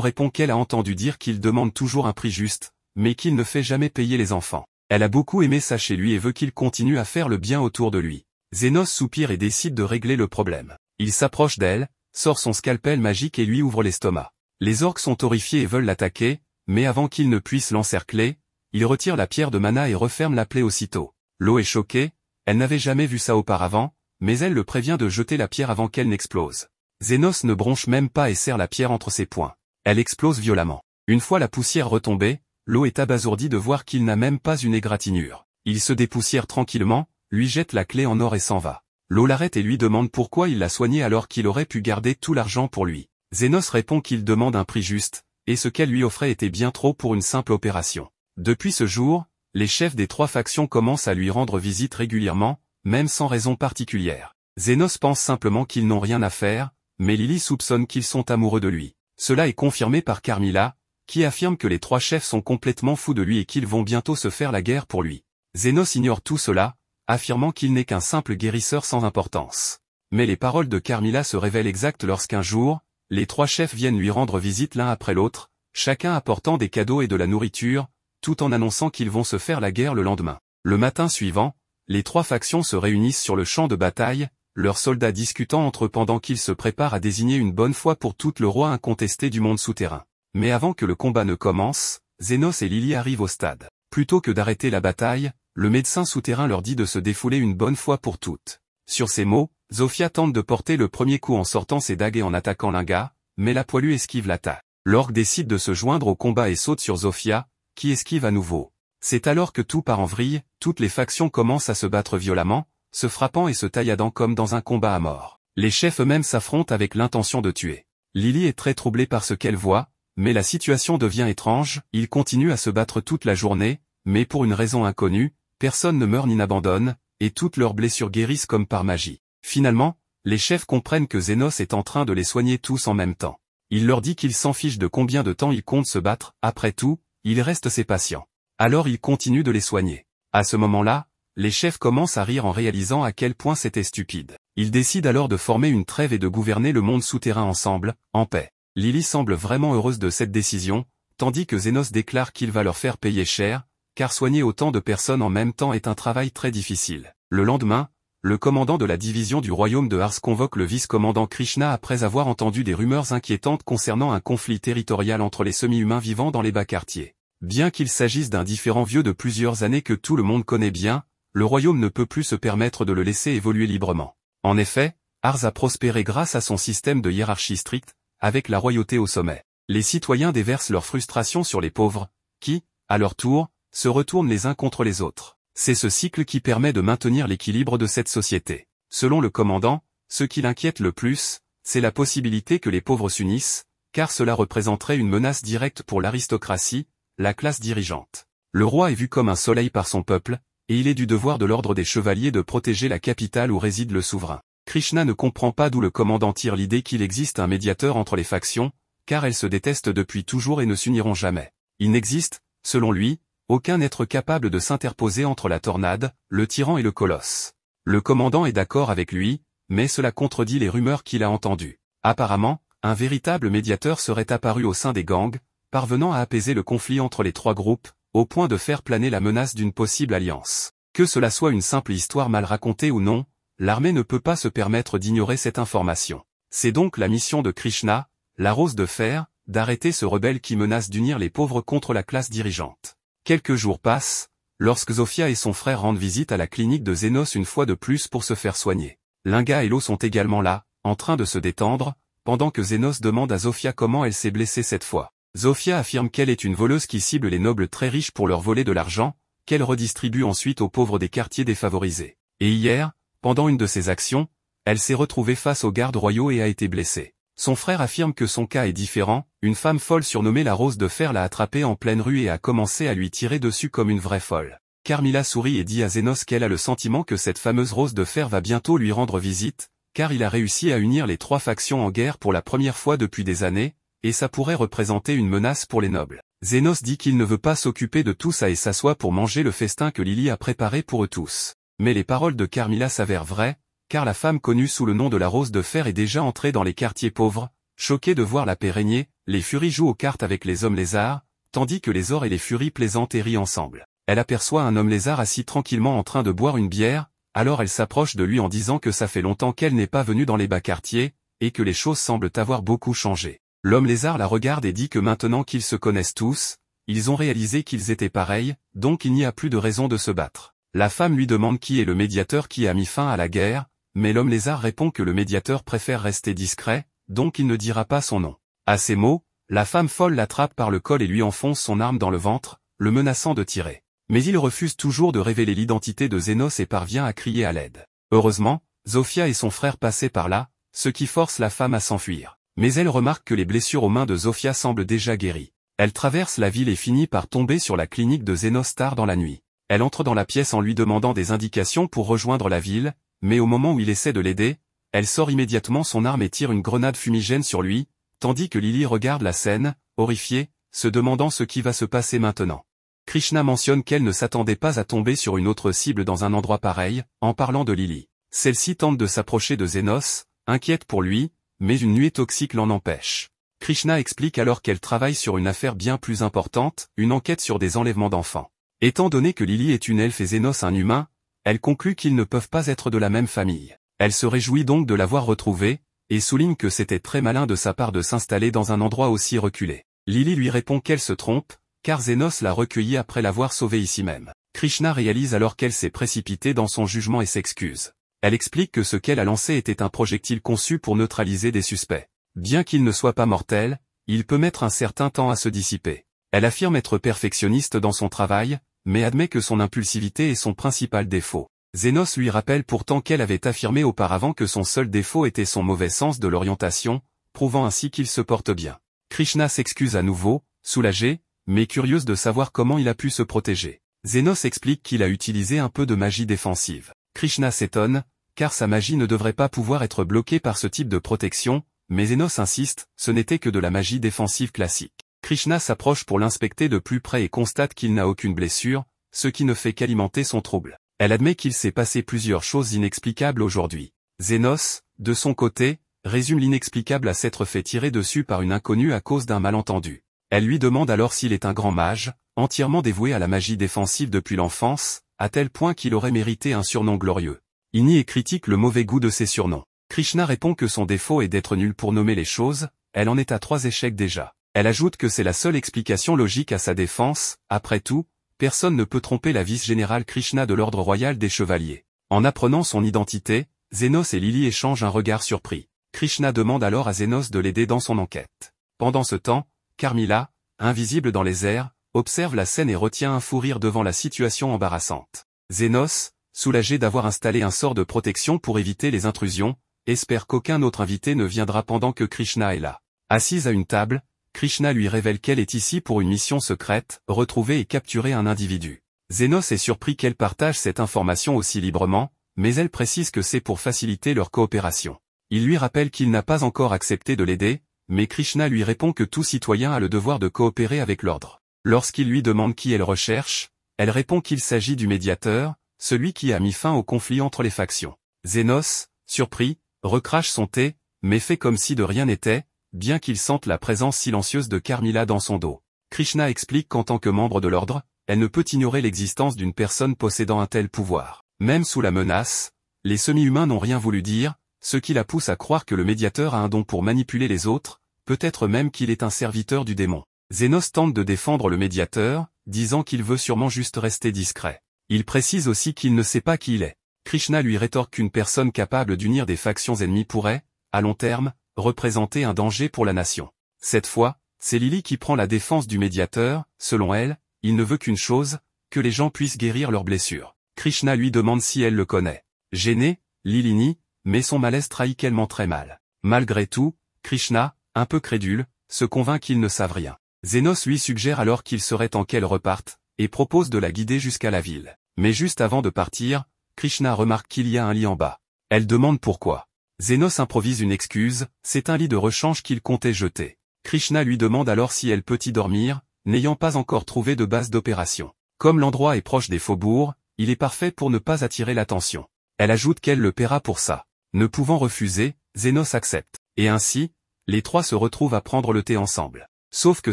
répond qu'elle a entendu dire qu'il demande toujours un prix juste, mais qu'il ne fait jamais payer les enfants. Elle a beaucoup aimé ça chez lui et veut qu'il continue à faire le bien autour de lui. Zénos soupire et décide de régler le problème. Il s'approche d'elle, sort son scalpel magique et lui ouvre l'estomac. Les orques sont horrifiés et veulent l'attaquer, mais avant qu'il ne puisse l'encercler, il retire la pierre de mana et referme la plaie aussitôt. Lo est choquée, elle n'avait jamais vu ça auparavant, mais elle le prévient de jeter la pierre avant qu'elle n'explose. Zénos ne bronche même pas et serre la pierre entre ses poings. Elle explose violemment. Une fois la poussière retombée, Lo est abasourdi de voir qu'il n'a même pas une égratignure. Il se dépoussière tranquillement, lui jette la clé en or et s'en va. Lo l'arrête et lui demande pourquoi il l'a soigné alors qu'il aurait pu garder tout l'argent pour lui. Zénos répond qu'il demande un prix juste, et ce qu'elle lui offrait était bien trop pour une simple opération. Depuis ce jour, les chefs des 3 factions commencent à lui rendre visite régulièrement, même sans raison particulière. Zénos pense simplement qu'ils n'ont rien à faire, mais Lily soupçonne qu'ils sont amoureux de lui. Cela est confirmé par Carmilla, qui affirme que les 3 chefs sont complètement fous de lui et qu'ils vont bientôt se faire la guerre pour lui. Zénos ignore tout cela, affirmant qu'il n'est qu'un simple guérisseur sans importance. Mais les paroles de Carmilla se révèlent exactes lorsqu'un jour, les 3 chefs viennent lui rendre visite l'un après l'autre, chacun apportant des cadeaux et de la nourriture, tout en annonçant qu'ils vont se faire la guerre le lendemain. Le matin suivant, les 3 factions se réunissent sur le champ de bataille, leurs soldats discutant entre eux pendant qu'ils se préparent à désigner une bonne fois pour toutes le roi incontesté du monde souterrain. Mais avant que le combat ne commence, Zénos et Lily arrivent au stade. Plutôt que d'arrêter la bataille, le médecin souterrain leur dit de se défouler une bonne fois pour toutes. Sur ces mots, Zofia tente de porter le premier coup en sortant ses dagues et en attaquant Linga, mais la poilue esquive l'attaque. L'orque décide de se joindre au combat et saute sur Zofia, qui esquive à nouveau. C'est alors que tout part en vrille, toutes les factions commencent à se battre violemment, se frappant et se tailladant comme dans un combat à mort. Les chefs eux-mêmes s'affrontent avec l'intention de tuer. Lily est très troublée par ce qu'elle voit, mais la situation devient étrange, ils continuent à se battre toute la journée, mais pour une raison inconnue, personne ne meurt ni n'abandonne, et toutes leurs blessures guérissent comme par magie. Finalement, les chefs comprennent que Zénos est en train de les soigner tous en même temps. Il leur dit qu'il s'en fiche de combien de temps ils comptent se battre, après tout, il reste ses patients. Alors il continue de les soigner. À ce moment-là, les chefs commencent à rire en réalisant à quel point c'était stupide. Ils décident alors de former une trêve et de gouverner le monde souterrain ensemble, en paix. Lily semble vraiment heureuse de cette décision, tandis que Zénos déclare qu'il va leur faire payer cher, car soigner autant de personnes en même temps est un travail très difficile. Le lendemain, le commandant de la division du royaume de Ars convoque le vice-commandant Krishna après avoir entendu des rumeurs inquiétantes concernant un conflit territorial entre les semi-humains vivant dans les bas quartiers. Bien qu'il s'agisse d'un différend vieux de plusieurs années que tout le monde connaît bien, le royaume ne peut plus se permettre de le laisser évoluer librement. En effet, Ars a prospéré grâce à son système de hiérarchie stricte, avec la royauté au sommet. Les citoyens déversent leur frustration sur les pauvres, qui, à leur tour, se retournent les uns contre les autres. C'est ce cycle qui permet de maintenir l'équilibre de cette société. Selon le commandant, ce qui l'inquiète le plus, c'est la possibilité que les pauvres s'unissent, car cela représenterait une menace directe pour l'aristocratie, la classe dirigeante. Le roi est vu comme un soleil par son peuple, et il est du devoir de l'ordre des chevaliers de protéger la capitale où réside le souverain. Krishna ne comprend pas d'où le commandant tire l'idée qu'il existe un médiateur entre les factions, car elles se détestent depuis toujours et ne s'uniront jamais. Il n'existe, selon lui, aucun être capable de s'interposer entre la tornade, le tyran et le colosse. Le commandant est d'accord avec lui, mais cela contredit les rumeurs qu'il a entendues. Apparemment, un véritable médiateur serait apparu au sein des gangs, parvenant à apaiser le conflit entre les 3 groupes, au point de faire planer la menace d'une possible alliance. Que cela soit une simple histoire mal racontée ou non, l'armée ne peut pas se permettre d'ignorer cette information. C'est donc la mission de Krishna, la rose de fer, d'arrêter ce rebelle qui menace d'unir les pauvres contre la classe dirigeante. Quelques jours passent, lorsque Zofia et son frère rendent visite à la clinique de Zénos une fois de plus pour se faire soigner. Linga et Lo sont également là, en train de se détendre, pendant que Zénos demande à Zofia comment elle s'est blessée cette fois. Zofia affirme qu'elle est une voleuse qui cible les nobles très riches pour leur voler de l'argent, qu'elle redistribue ensuite aux pauvres des quartiers défavorisés. Et hier, pendant une de ses actions, elle s'est retrouvée face aux gardes royaux et a été blessée. Son frère affirme que son cas est différent, une femme folle surnommée la Rose de Fer l'a attrapée en pleine rue et a commencé à lui tirer dessus comme une vraie folle. Carmilla sourit et dit à Zénos qu'elle a le sentiment que cette fameuse Rose de Fer va bientôt lui rendre visite, car il a réussi à unir les 3 factions en guerre pour la première fois depuis des années, et ça pourrait représenter une menace pour les nobles. Zénos dit qu'il ne veut pas s'occuper de tout ça et s'assoit pour manger le festin que Lily a préparé pour eux tous. Mais les paroles de Carmilla s'avèrent vraies, car la femme connue sous le nom de la Rose de Fer est déjà entrée dans les quartiers pauvres, Choqués de voir la paix régner, les furies jouent aux cartes avec les hommes lézards, tandis que les ors et les furies plaisantent et rient ensemble. Elle aperçoit un homme lézard assis tranquillement en train de boire une bière, alors elle s'approche de lui en disant que ça fait longtemps qu'elle n'est pas venue dans les bas quartiers, et que les choses semblent avoir beaucoup changé. L'homme lézard la regarde et dit que maintenant qu'ils se connaissent tous, ils ont réalisé qu'ils étaient pareils, donc il n'y a plus de raison de se battre. La femme lui demande qui est le médiateur qui a mis fin à la guerre, mais l'homme lézard répond que le médiateur préfère rester discret, donc il ne dira pas son nom. À ces mots, la femme folle l'attrape par le col et lui enfonce son arme dans le ventre, le menaçant de tirer. Mais il refuse toujours de révéler l'identité de Zénos et parvient à crier à l'aide. Heureusement, Zofia et son frère passaient par là, ce qui force la femme à s'enfuir. Mais elle remarque que les blessures aux mains de Zofia semblent déjà guéries. Elle traverse la ville et finit par tomber sur la clinique de Zénos tard dans la nuit. Elle entre dans la pièce en lui demandant des indications pour rejoindre la ville, mais au moment où il essaie de l'aider, elle sort immédiatement son arme et tire une grenade fumigène sur lui, tandis que Lily regarde la scène, horrifiée, se demandant ce qui va se passer maintenant. Krishna mentionne qu'elle ne s'attendait pas à tomber sur une autre cible dans un endroit pareil, en parlant de Lily. Celle-ci tente de s'approcher de Zénos, inquiète pour lui, mais une nuée toxique l'en empêche. Krishna explique alors qu'elle travaille sur une affaire bien plus importante, une enquête sur des enlèvements d'enfants. Étant donné que Lily est une elfe et Zénos un humain, elle conclut qu'ils ne peuvent pas être de la même famille. Elle se réjouit donc de l'avoir retrouvé, et souligne que c'était très malin de sa part de s'installer dans un endroit aussi reculé. Lily lui répond qu'elle se trompe, car Zénos l'a recueillie après l'avoir sauvée ici même. Krishna réalise alors qu'elle s'est précipitée dans son jugement et s'excuse. Elle explique que ce qu'elle a lancé était un projectile conçu pour neutraliser des suspects. Bien qu'il ne soit pas mortel, il peut mettre un certain temps à se dissiper. Elle affirme être perfectionniste dans son travail, mais admet que son impulsivité est son principal défaut. Zénos lui rappelle pourtant qu'elle avait affirmé auparavant que son seul défaut était son mauvais sens de l'orientation, prouvant ainsi qu'il se porte bien. Krishna s'excuse à nouveau, soulagée, mais curieuse de savoir comment il a pu se protéger. Zénos explique qu'il a utilisé un peu de magie défensive. Krishna s'étonne, car sa magie ne devrait pas pouvoir être bloquée par ce type de protection, mais Zénos insiste, ce n'était que de la magie défensive classique. Krishna s'approche pour l'inspecter de plus près et constate qu'il n'a aucune blessure, ce qui ne fait qu'alimenter son trouble. Elle admet qu'il s'est passé plusieurs choses inexplicables aujourd'hui. Zénos, de son côté, résume l'inexplicable à s'être fait tirer dessus par une inconnue à cause d'un malentendu. Elle lui demande alors s'il est un grand mage, entièrement dévoué à la magie défensive depuis l'enfance, à tel point qu'il aurait mérité un surnom glorieux. Il nie et critique le mauvais goût de ses surnoms. Krishna répond que son défaut est d'être nul pour nommer les choses, elle en est à 3 échecs déjà. Elle ajoute que c'est la seule explication logique à sa défense, après tout, personne ne peut tromper la vice-générale Krishna de l'ordre royal des chevaliers. En apprenant son identité, Zénos et Lily échangent un regard surpris. Krishna demande alors à Zénos de l'aider dans son enquête. Pendant ce temps, Carmilla, invisible dans les airs, observe la scène et retient un fou rire devant la situation embarrassante. Zénos, soulagé d'avoir installé un sort de protection pour éviter les intrusions, espère qu'aucun autre invité ne viendra pendant que Krishna est là. Assise à une table, Krishna lui révèle qu'elle est ici pour une mission secrète, retrouver et capturer un individu. Zénos est surpris qu'elle partage cette information aussi librement, mais elle précise que c'est pour faciliter leur coopération. Il lui rappelle qu'il n'a pas encore accepté de l'aider, mais Krishna lui répond que tout citoyen a le devoir de coopérer avec l'ordre. Lorsqu'il lui demande qui elle recherche, elle répond qu'il s'agit du médiateur, celui qui a mis fin au conflit entre les factions. Zénos, surpris, recrache son thé, mais fait comme si de rien n'était, bien qu'il sente la présence silencieuse de Carmilla dans son dos. Krishna explique qu'en tant que membre de l'ordre, elle ne peut ignorer l'existence d'une personne possédant un tel pouvoir. Même sous la menace, les semi-humains n'ont rien voulu dire, ce qui la pousse à croire que le médiateur a un don pour manipuler les autres, peut-être même qu'il est un serviteur du démon. Zénos tente de défendre le médiateur, disant qu'il veut sûrement juste rester discret. Il précise aussi qu'il ne sait pas qui il est. Krishna lui rétorque qu'une personne capable d'unir des factions ennemies pourrait, à long terme, représenter un danger pour la nation. Cette fois, c'est Lily qui prend la défense du médiateur, selon elle, il ne veut qu'une chose, que les gens puissent guérir leurs blessures. Krishna lui demande si elle le connaît. Gênée, Lily nie, mais son malaise trahit qu'elle ment très mal. Malgré tout, Krishna, un peu crédule, se convainc qu'ils ne savent rien. Zénos lui suggère alors qu'il serait temps qu'elle reparte, et propose de la guider jusqu'à la ville. Mais juste avant de partir, Krishna remarque qu'il y a un lit en bas. Elle demande pourquoi. Zénos improvise une excuse, c'est un lit de rechange qu'il comptait jeter. Krishna lui demande alors si elle peut y dormir, n'ayant pas encore trouvé de base d'opération. Comme l'endroit est proche des faubourgs, il est parfait pour ne pas attirer l'attention. Elle ajoute qu'elle le paiera pour ça. Ne pouvant refuser, Zénos accepte. Et ainsi, Les trois se retrouvent à prendre le thé ensemble. Sauf que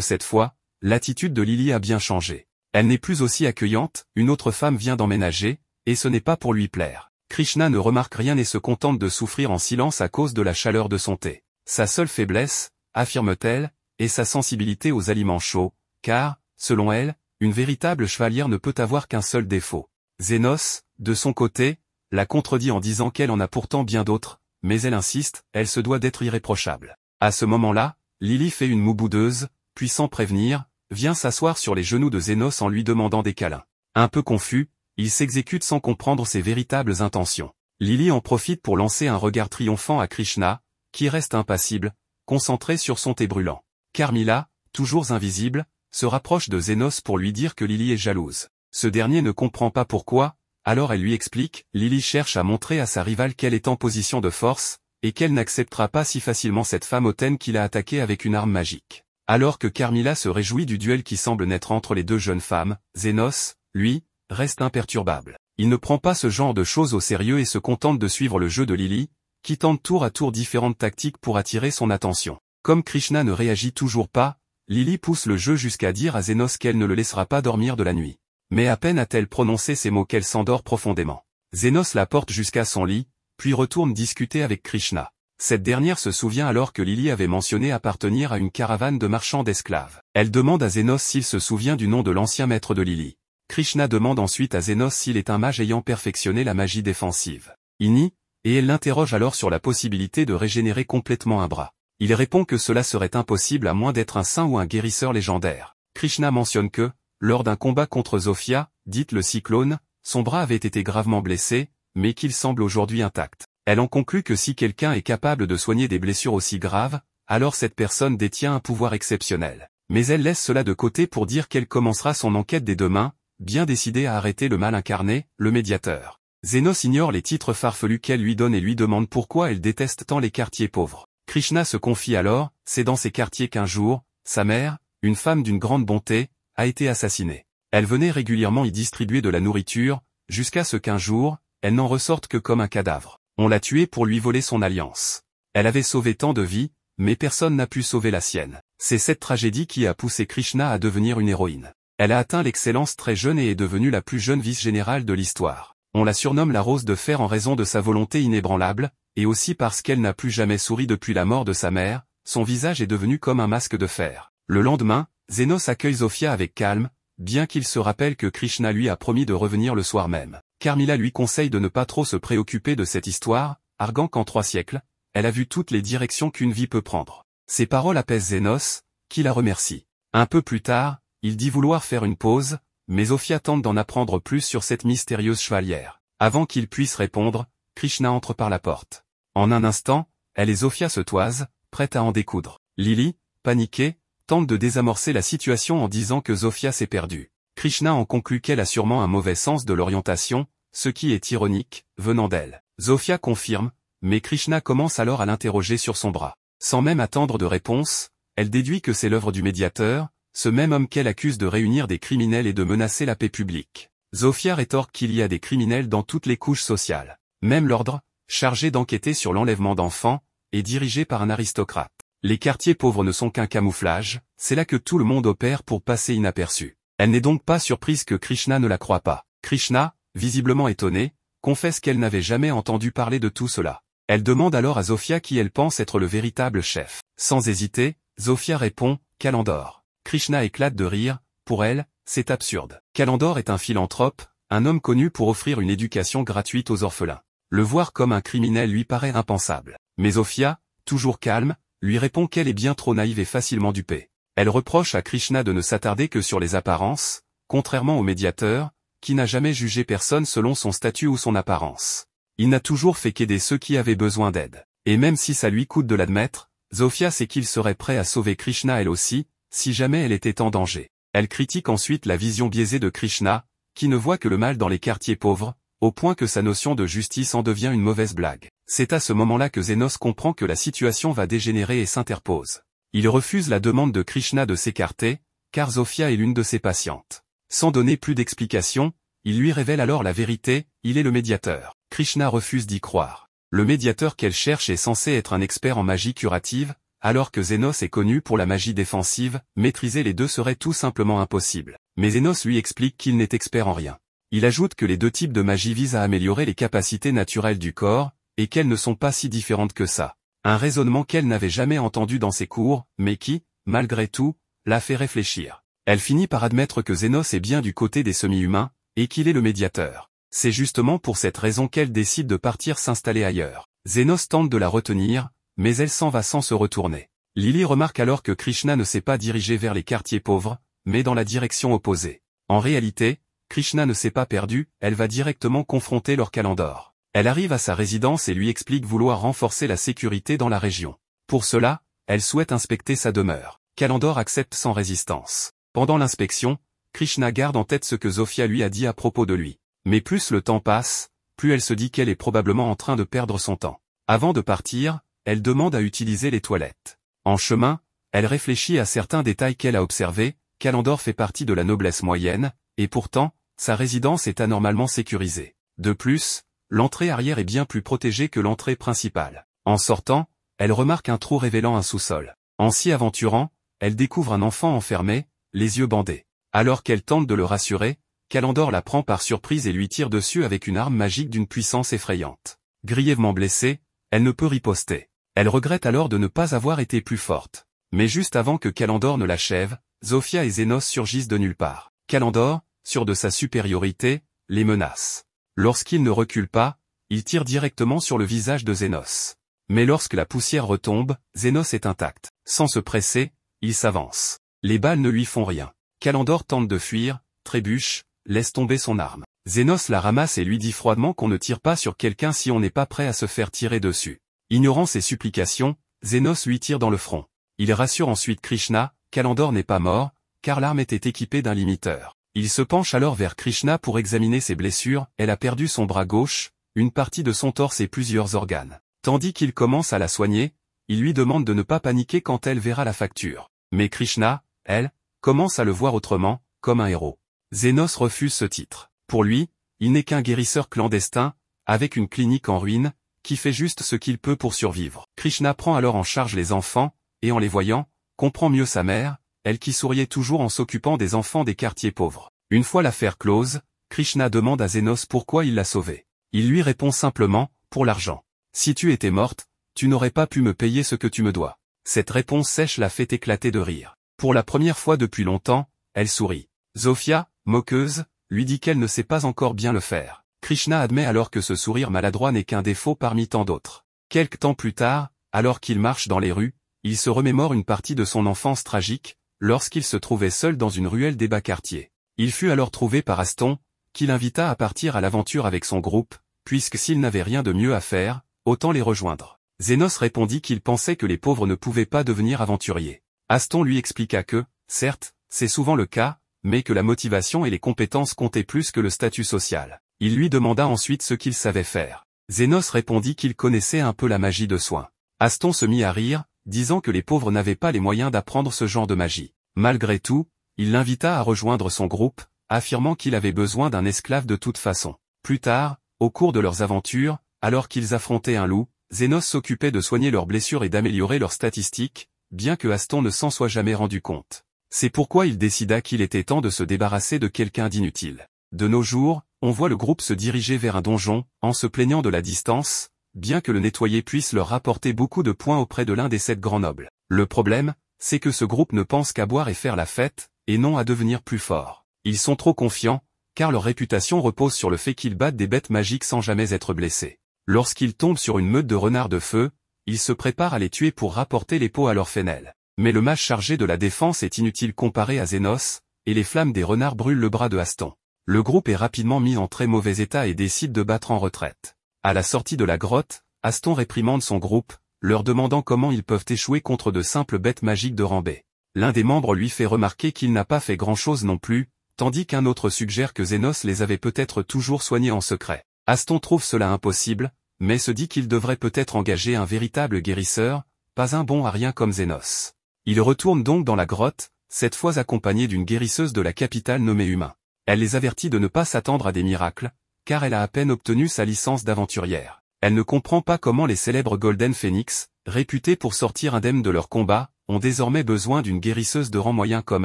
cette fois, l'attitude de Lily a bien changé. Elle n'est plus aussi accueillante, une autre femme vient d'emménager, et ce n'est pas pour lui plaire. Krishna ne remarque rien et se contente de souffrir en silence à cause de la chaleur de son thé. Sa seule faiblesse, affirme-t-elle, est sa sensibilité aux aliments chauds, car, selon elle, une véritable chevalière ne peut avoir qu'un seul défaut. Zénos, de son côté, la contredit en disant qu'elle en a pourtant bien d'autres, mais elle insiste, elle se doit d'être irréprochable. À ce moment-là, Lily fait une moue boudeuse, puis sans prévenir, vient s'asseoir sur les genoux de Zénos en lui demandant des câlins. Un peu confus, il s'exécute sans comprendre ses véritables intentions. Lily en profite pour lancer un regard triomphant à Krishna, qui reste impassible, concentré sur son thé brûlant. Carmilla, toujours invisible, se rapproche de Zénos pour lui dire que Lily est jalouse. Ce dernier ne comprend pas pourquoi, alors elle lui explique, Lily cherche à montrer à sa rivale qu'elle est en position de force, et qu'elle n'acceptera pas si facilement cette femme hautaine qui l'a attaquée avec une arme magique. Alors que Carmilla se réjouit du duel qui semble naître entre les deux jeunes femmes, Zénos, lui, reste imperturbable. Il ne prend pas ce genre de choses au sérieux et se contente de suivre le jeu de Lily, qui tente tour à tour différentes tactiques pour attirer son attention. Comme Krishna ne réagit toujours pas, Lily pousse le jeu jusqu'à dire à Zénos qu'elle ne le laissera pas dormir de la nuit. Mais à peine a-t-elle prononcé ces mots qu'elle s'endort profondément. Zénos la porte jusqu'à son lit, puis retourne discuter avec Krishna. Cette dernière se souvient alors que Lily avait mentionné appartenir à une caravane de marchands d'esclaves. Elle demande à Zénos s'il se souvient du nom de l'ancien maître de Lily. Krishna demande ensuite à Zénos s'il est un mage ayant perfectionné la magie défensive. Il nie, et elle l'interroge alors sur la possibilité de régénérer complètement un bras. Il répond que cela serait impossible à moins d'être un saint ou un guérisseur légendaire. Krishna mentionne que, lors d'un combat contre Zofia, dite le cyclone, son bras avait été gravement blessé, mais qu'il semble aujourd'hui intact. Elle en conclut que si quelqu'un est capable de soigner des blessures aussi graves, alors cette personne détient un pouvoir exceptionnel. Mais elle laisse cela de côté pour dire qu'elle commencera son enquête dès demain, bien décidée à arrêter le mal incarné, le médiateur. Zénos ignore les titres farfelus qu'elle lui donne et lui demande pourquoi elle déteste tant les quartiers pauvres. Krishna se confie alors, c'est dans ces quartiers qu'un jour, sa mère, une femme d'une grande bonté, a été assassinée. Elle venait régulièrement y distribuer de la nourriture, jusqu'à ce qu'un jour, elle n'en ressorte que comme un cadavre. On l'a tuée pour lui voler son alliance. Elle avait sauvé tant de vies, mais personne n'a pu sauver la sienne. C'est cette tragédie qui a poussé Krishna à devenir une héroïne. Elle a atteint l'excellence très jeune et est devenue la plus jeune vice-générale de l'histoire. On la surnomme la Rose de Fer en raison de sa volonté inébranlable, et aussi parce qu'elle n'a plus jamais souri depuis la mort de sa mère, son visage est devenu comme un masque de fer. Le lendemain, Zénos accueille Zofia avec calme, bien qu'il se rappelle que Krishna lui a promis de revenir le soir même. Carmilla lui conseille de ne pas trop se préoccuper de cette histoire, arguant qu'en 3 siècles, elle a vu toutes les directions qu'une vie peut prendre. Ces paroles apaisent Zénos, qui la remercie. Un peu plus tard, il dit vouloir faire une pause, mais Zofia tente d'en apprendre plus sur cette mystérieuse chevalière. Avant qu'il puisse répondre, Krishna entre par la porte. En un instant, elle et Zofia se toisent, prête à en découdre. Lily, paniquée, tente de désamorcer la situation en disant que Zofia s'est perdue. Krishna en conclut qu'elle a sûrement un mauvais sens de l'orientation, ce qui est ironique, venant d'elle. Zofia confirme, mais Krishna commence alors à l'interroger sur son bras. Sans même attendre de réponse, elle déduit que c'est l'œuvre du médiateur, ce même homme qu'elle accuse de réunir des criminels et de menacer la paix publique. Zofia rétorque qu'il y a des criminels dans toutes les couches sociales. Même l'ordre, chargé d'enquêter sur l'enlèvement d'enfants, est dirigé par un aristocrate. Les quartiers pauvres ne sont qu'un camouflage, c'est là que tout le monde opère pour passer inaperçu. Elle n'est donc pas surprise que Krishna ne la croie pas. Krishna, visiblement étonné, confesse qu'elle n'avait jamais entendu parler de tout cela. Elle demande alors à Zofia qui elle pense être le véritable chef. Sans hésiter, Zofia répond, Kalandor. Krishna éclate de rire, pour elle, c'est absurde. Kalandor est un philanthrope, un homme connu pour offrir une éducation gratuite aux orphelins. Le voir comme un criminel lui paraît impensable. Mais Zofia, toujours calme, lui répond qu'elle est bien trop naïve et facilement dupée. Elle reproche à Krishna de ne s'attarder que sur les apparences, contrairement au médiateur, qui n'a jamais jugé personne selon son statut ou son apparence. Il n'a toujours fait qu'aider ceux qui avaient besoin d'aide. Et même si ça lui coûte de l'admettre, Zofia sait qu'il serait prêt à sauver Krishna elle aussi, si jamais elle était en danger. Elle critique ensuite la vision biaisée de Krishna, qui ne voit que le mal dans les quartiers pauvres, au point que sa notion de justice en devient une mauvaise blague. C'est à ce moment-là que Zénos comprend que la situation va dégénérer et s'interpose. Il refuse la demande de Krishna de s'écarter, car Zofia est l'une de ses patientes. Sans donner plus d'explications, il lui révèle alors la vérité, il est le médiateur. Krishna refuse d'y croire. Le médiateur qu'elle cherche est censé être un expert en magie curative, alors que Zénos est connu pour la magie défensive, maîtriser les deux serait tout simplement impossible. Mais Zénos lui explique qu'il n'est expert en rien. Il ajoute que les deux types de magie visent à améliorer les capacités naturelles du corps, et qu'elles ne sont pas si différentes que ça. Un raisonnement qu'elle n'avait jamais entendu dans ses cours, mais qui, malgré tout, la fait réfléchir. Elle finit par admettre que Zénos est bien du côté des semi-humains, et qu'il est le médiateur. C'est justement pour cette raison qu'elle décide de partir s'installer ailleurs. Zénos tente de la retenir, mais elle s'en va sans se retourner. Lily remarque alors que Krishna ne s'est pas dirigé vers les quartiers pauvres, mais dans la direction opposée. En réalité, Krishna ne s'est pas perdu, elle va directement confronter Lord Kalandor. Elle arrive à sa résidence et lui explique vouloir renforcer la sécurité dans la région. Pour cela, elle souhaite inspecter sa demeure. Kalandor accepte sans résistance. Pendant l'inspection, Krishna garde en tête ce que Zofia lui a dit à propos de lui. Mais plus le temps passe, plus elle se dit qu'elle est probablement en train de perdre son temps. Avant de partir, elle demande à utiliser les toilettes. En chemin, elle réfléchit à certains détails qu'elle a observés. Kalandor fait partie de la noblesse moyenne, et pourtant, sa résidence est anormalement sécurisée. De plus, l'entrée arrière est bien plus protégée que l'entrée principale. En sortant, elle remarque un trou révélant un sous-sol. En s'y aventurant, elle découvre un enfant enfermé, les yeux bandés. Alors qu'elle tente de le rassurer, Kalandor la prend par surprise et lui tire dessus avec une arme magique d'une puissance effrayante. Grièvement blessée, elle ne peut riposter. Elle regrette alors de ne pas avoir été plus forte. Mais juste avant que Kalandor ne l'achève, Zofia et Zénos surgissent de nulle part. Kalandor, sûr de sa supériorité, les menace. Lorsqu'il ne recule pas, il tire directement sur le visage de Zénos. Mais lorsque la poussière retombe, Zénos est intact. Sans se presser, il s'avance. Les balles ne lui font rien. Kalandor tente de fuir, trébuche, laisse tomber son arme. Zénos la ramasse et lui dit froidement qu'on ne tire pas sur quelqu'un si on n'est pas prêt à se faire tirer dessus. Ignorant ses supplications, Zénos lui tire dans le front. Il rassure ensuite Krishna, Kalandor n'est pas mort, car l'arme était équipée d'un limiteur. Il se penche alors vers Krishna pour examiner ses blessures, elle a perdu son bras gauche, une partie de son torse et plusieurs organes. Tandis qu'il commence à la soigner, il lui demande de ne pas paniquer quand elle verra la facture. Mais Krishna, elle, commence à le voir autrement, comme un héros. Zénos refuse ce titre. Pour lui, il n'est qu'un guérisseur clandestin, avec une clinique en ruine, qui fait juste ce qu'il peut pour survivre. Krishna prend alors en charge les enfants, et en les voyant, comprend mieux sa mère, elle qui souriait toujours en s'occupant des enfants des quartiers pauvres. Une fois l'affaire close, Krishna demande à Zénos pourquoi il l'a sauvée. Il lui répond simplement, pour l'argent. Si tu étais morte, tu n'aurais pas pu me payer ce que tu me dois. Cette réponse sèche la fait éclater de rire. Pour la première fois depuis longtemps, elle sourit. Zofia, moqueuse, lui dit qu'elle ne sait pas encore bien le faire. Krishna admet alors que ce sourire maladroit n'est qu'un défaut parmi tant d'autres. Quelque temps plus tard, alors qu'il marche dans les rues, il se remémore une partie de son enfance tragique, lorsqu'il se trouvait seul dans une ruelle des bas quartiers. Il fut alors trouvé par Aston, qui l'invita à partir à l'aventure avec son groupe, puisque s'il n'avait rien de mieux à faire, autant les rejoindre. Zénos répondit qu'il pensait que les pauvres ne pouvaient pas devenir aventuriers. Aston lui expliqua que, certes, c'est souvent le cas, mais que la motivation et les compétences comptaient plus que le statut social. Il lui demanda ensuite ce qu'il savait faire. Zénos répondit qu'il connaissait un peu la magie de soin. Aston se mit à rire, disant que les pauvres n'avaient pas les moyens d'apprendre ce genre de magie. Malgré tout, il l'invita à rejoindre son groupe, affirmant qu'il avait besoin d'un esclave de toute façon. Plus tard, au cours de leurs aventures, alors qu'ils affrontaient un loup, Zénos s'occupait de soigner leurs blessures et d'améliorer leurs statistiques, bien que Aston ne s'en soit jamais rendu compte. C'est pourquoi il décida qu'il était temps de se débarrasser de quelqu'un d'inutile. De nos jours, on voit le groupe se diriger vers un donjon, en se plaignant de la distance, bien que le nettoyer puisse leur rapporter beaucoup de points auprès de l'un des 7 grands nobles. Le problème, c'est que ce groupe ne pense qu'à boire et faire la fête, et non à devenir plus fort. Ils sont trop confiants, car leur réputation repose sur le fait qu'ils battent des bêtes magiques sans jamais être blessés. Lorsqu'ils tombent sur une meute de renards de feu, ils se préparent à les tuer pour rapporter les peaux à leur fenêtre. Mais le mage chargé de la défense est inutile comparé à Zénos, et les flammes des renards brûlent le bras de Aston. Le groupe est rapidement mis en très mauvais état et décide de battre en retraite. À la sortie de la grotte, Aston réprimande son groupe, leur demandant comment ils peuvent échouer contre de simples bêtes magiques de Rambé. L'un des membres lui fait remarquer qu'il n'a pas fait grand-chose non plus, tandis qu'un autre suggère que Zénos les avait peut-être toujours soignés en secret. Aston trouve cela impossible, mais se dit qu'il devrait peut-être engager un véritable guérisseur, pas un bon à rien comme Zénos. Il retourne donc dans la grotte, cette fois accompagné d'une guérisseuse de la capitale nommée Humain. Elle les avertit de ne pas s'attendre à des miracles, car elle a à peine obtenu sa licence d'aventurière. Elle ne comprend pas comment les célèbres Golden Phoenix, réputées pour sortir indemnes de leur combat, ont désormais besoin d'une guérisseuse de rang moyen comme